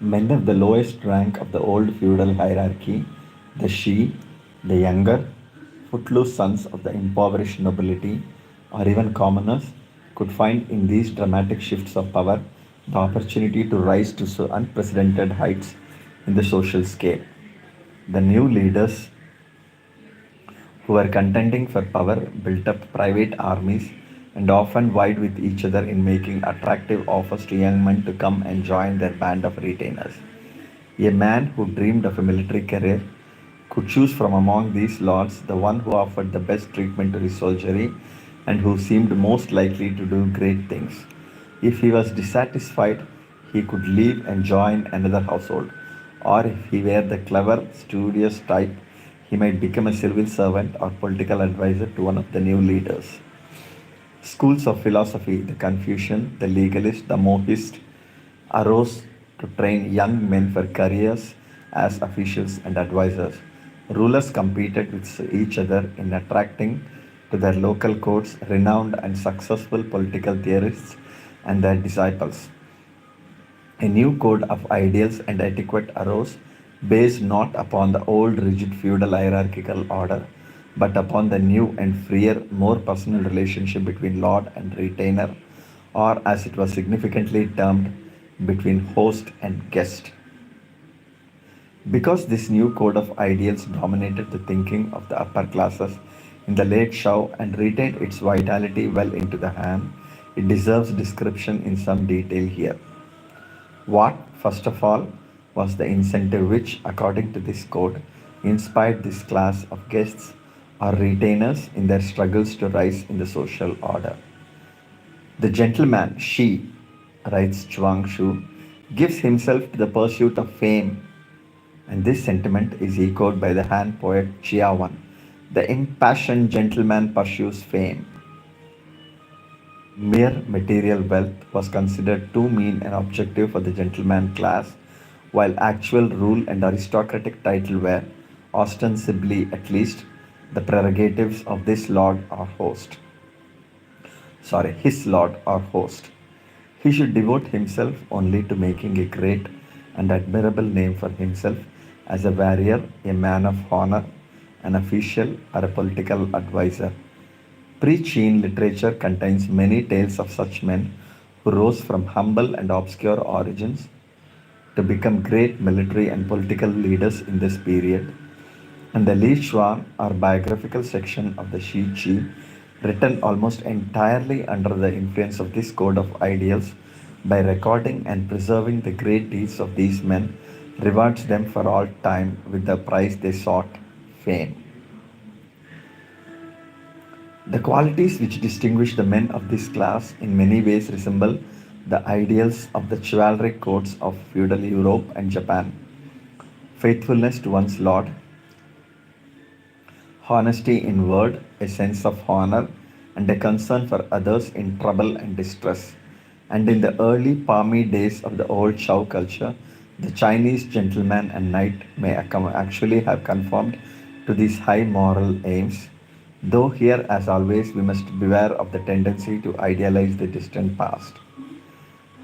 Men of the lowest rank of the old feudal hierarchy, the Shi, the younger, footloose sons of the impoverished nobility, or even commoners, could find in these dramatic shifts of power the opportunity to rise to so unprecedented heights in the social scale. The new leaders who were contending for power built up private armies and often vied with each other in making attractive offers to young men to come and join their band of retainers. A man who dreamed of a military career could choose from among these lords the one who offered the best treatment to his soldiery and who seemed most likely to do great things. If he was dissatisfied, he could leave and join another household, or if he were the clever, studious type, he might become a civil servant or political advisor to one of the new leaders. Schools of philosophy, the Confucian, the legalist, the Mohist, arose to train young men for careers as officials and advisors. Rulers competed with each other in attracting to their local courts renowned and successful political theorists and their disciples. A new code of ideals and etiquette arose, based not upon the old rigid feudal hierarchical order, but upon the new and freer, more personal relationship between lord and retainer, or as it was significantly termed, between host and guest. Because this new code of ideals dominated the thinking of the upper classes in the late Shao and retained its vitality well into the Han, it deserves description in some detail here. What, first of all, was the incentive which, according to this code, inspired this class of guests or retainers in their struggles to rise in the social order? The gentleman, Shi, writes Chuang Shu, gives himself to the pursuit of fame, and this sentiment is echoed by the Han poet Chia Wan. The impassioned gentleman pursues fame. Mere material wealth was considered too mean an objective for the gentleman class, while actual rule and aristocratic title were, ostensibly at least, the prerogatives of this lord or host. His lord or host. He should devote himself only to making a great and admirable name for himself as a warrior, a man of honor, an official, or a political advisor. Pre-Qin literature contains many tales of such men who rose from humble and obscure origins to become great military and political leaders in this period. And the Li Xuan or biographical section of the Shi Qi, written almost entirely under the influence of this code of ideals, by recording and preserving the great deeds of these men, rewards them for all time with the prize they sought, fame. The qualities which distinguish the men of this class in many ways resemble the ideals of the chivalric codes of feudal Europe and Japan. Faithfulness to one's lord, honesty in word, a sense of honor, and a concern for others in trouble and distress. And in the early palmy days of the old Shao culture, The Chinese gentleman and knight may actually have conformed to these high moral aims, though here, as always, we must beware of the tendency to idealize the distant past.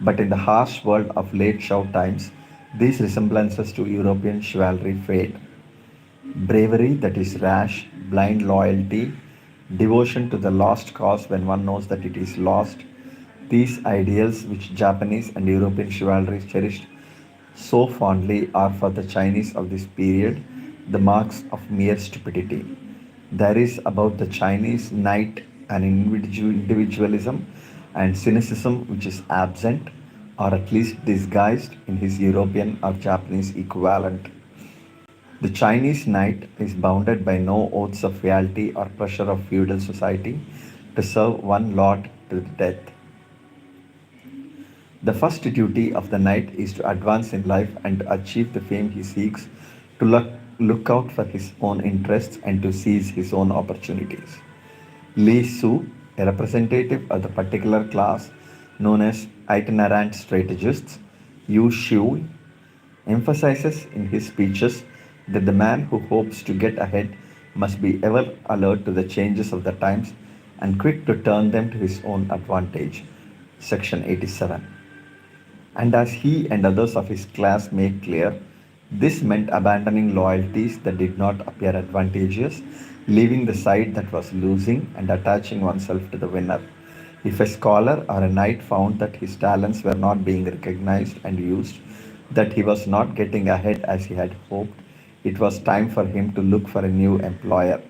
But in the harsh world of late Shao times, these resemblances to European chivalry fade. Bravery that is rash, blind loyalty, devotion to the lost cause when one knows that it is lost, these ideals which Japanese and European chivalry cherished so fondly are for the Chinese of this period the marks of mere stupidity. There is about the Chinese knight an individualism and cynicism which is absent or at least disguised in his European or Japanese equivalent. The Chinese knight is bounded by no oaths of fealty or pressure of feudal society to serve one lord to the death. The first duty of the knight is to advance in life and to achieve the fame he seeks, to look out for his own interests and to seize his own opportunities. Li Su, a representative of the particular class known as itinerant strategists, Yu Shui, emphasizes in his speeches that the man who hopes to get ahead must be ever alert to the changes of the times and quick to turn them to his own advantage. Section 87. And as he and others of his class make clear, this meant abandoning loyalties that did not appear advantageous, leaving the side that was losing and attaching oneself to the winner. If a scholar or a knight found that his talents were not being recognized and used, that he was not getting ahead as he had hoped, it was time for him to look for a new employer.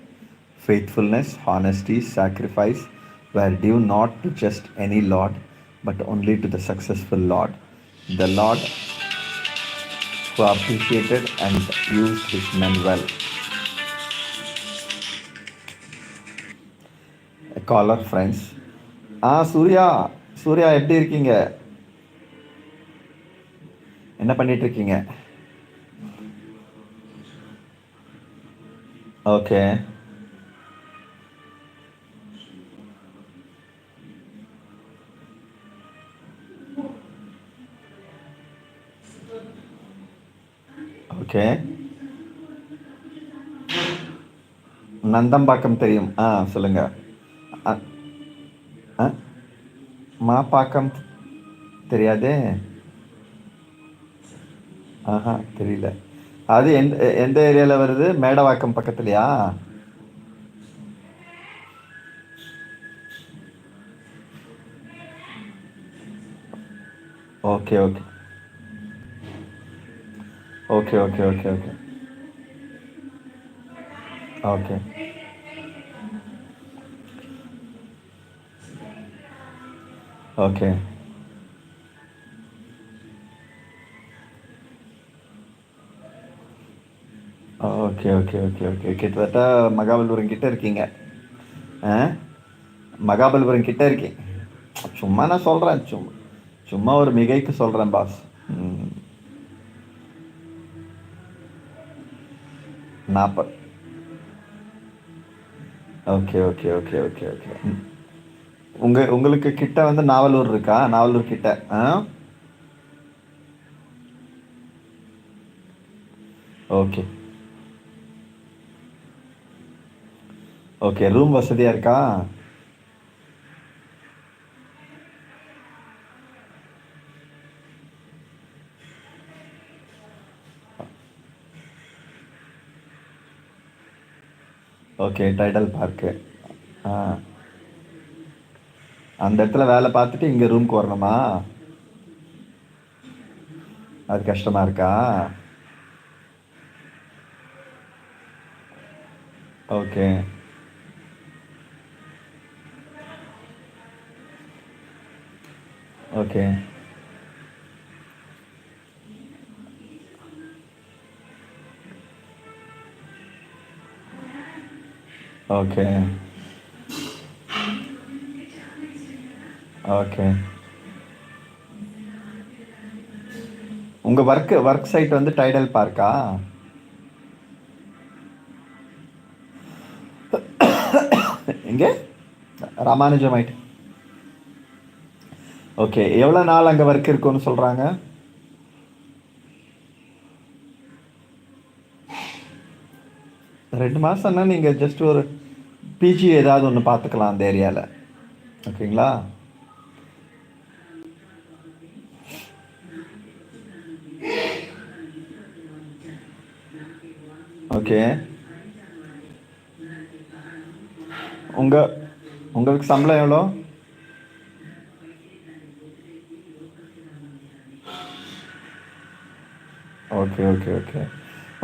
Faithfulness, honesty, sacrifice were due not to just any lord, but only to the successful lord, the lord who appreciated and used his men well. A caller, friends. Surya Surya எப்படி இருக்கீங்க? என்ன பண்ணிட்டு இருக்கீங்க? Okay. Okay. Nandambakkam தெரியும். சொல்லுங்க. மாப்பாக்கம் தெரியாதே. தெரியல. அது எந்த ஏரியாவில் வருது? மேடவாக்கம் பக்கத்துலையா? Okay okay okay okay okay okay okay okay okay okay okay okay கிட்டத்தட்ட மகாபலிபுரம் கிட்ட இருக்கீங்க. மகாபலிபுரம் கிட்ட இருக்கீங்க. சும்மா நான் சொல்கிறேன், சும்மா ஒரு மிகைக்கு சொல்கிறேன் boss. 40. Okay okay okay okay okay உங்களுக்கு கிட்ட வந்து நாவலூர் இருக்கா? நாவலூர் கிட்ட. Okay okay. ரூம் வசதியாக இருக்கா? ஓகே. டைடல் பார்க்கு. அந்த இடத்துல வேலை பார்த்துட்டு இங்கே ரூமுக்கு வரணுமா? அது கஷ்டமாக இருக்கா? Okay okay okay okay. உங்கள் ஒர்க் சைட் வந்து டைடல் பார்க்கா? எங்கே? ராமானுஜம் ஆயிட்டு. ஓகே. எவ்வளோ நாள் அங்கே ஒர்க் இருக்குன்னு சொல்கிறாங்க? 2 மாசம்னா நீங்க ஜஸ்ட் ஒரு பிஜி ஏதாவது ஒண்ணு பார்த்துக்கலாம் அந்த ஏரியால. ஓகேங்களா? ஓகே. உங்க உங்களுக்கு சம்பளம் எவ்வளோ? Okay, okay, okay.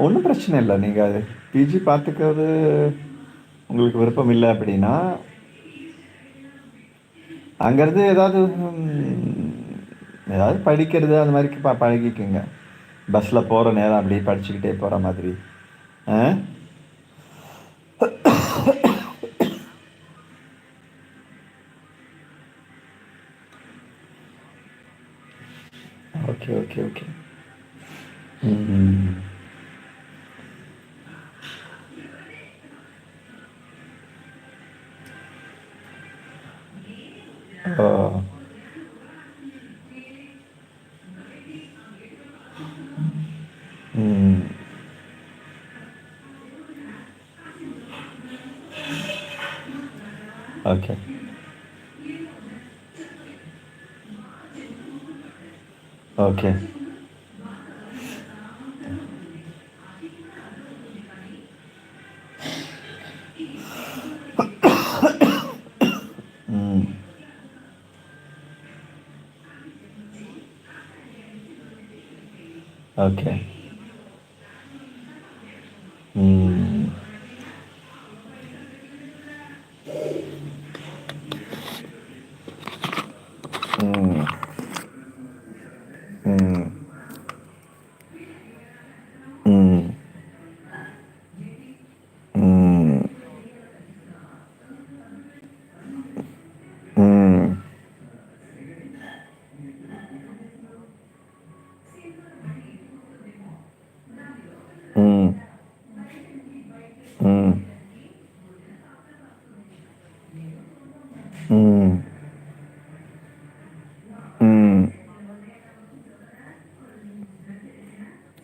ஒண்ணும் பிரச்சனை இல்ல. நீங்க அது பிஜி பார்த்துக்கிறது உங்களுக்கு விருப்பம் இல்ல அப்படின்னா, அங்கருந்து ஏதாவது ஏதாவது படிக்கிறது அது மாரி பழகிக்கங்க. பஸ்ல போற நேரம் அப்படியே படிச்சுக்கிட்டே போற மாதிரி. ஆ? Okay, okay, okay. Hmm. Oh! Hmm. Okay. Okay. Hmm. Okay. Hmm. Hmm. Hmm. Hmm. Hmm. Hmm. Hmm. Hmm. ம்.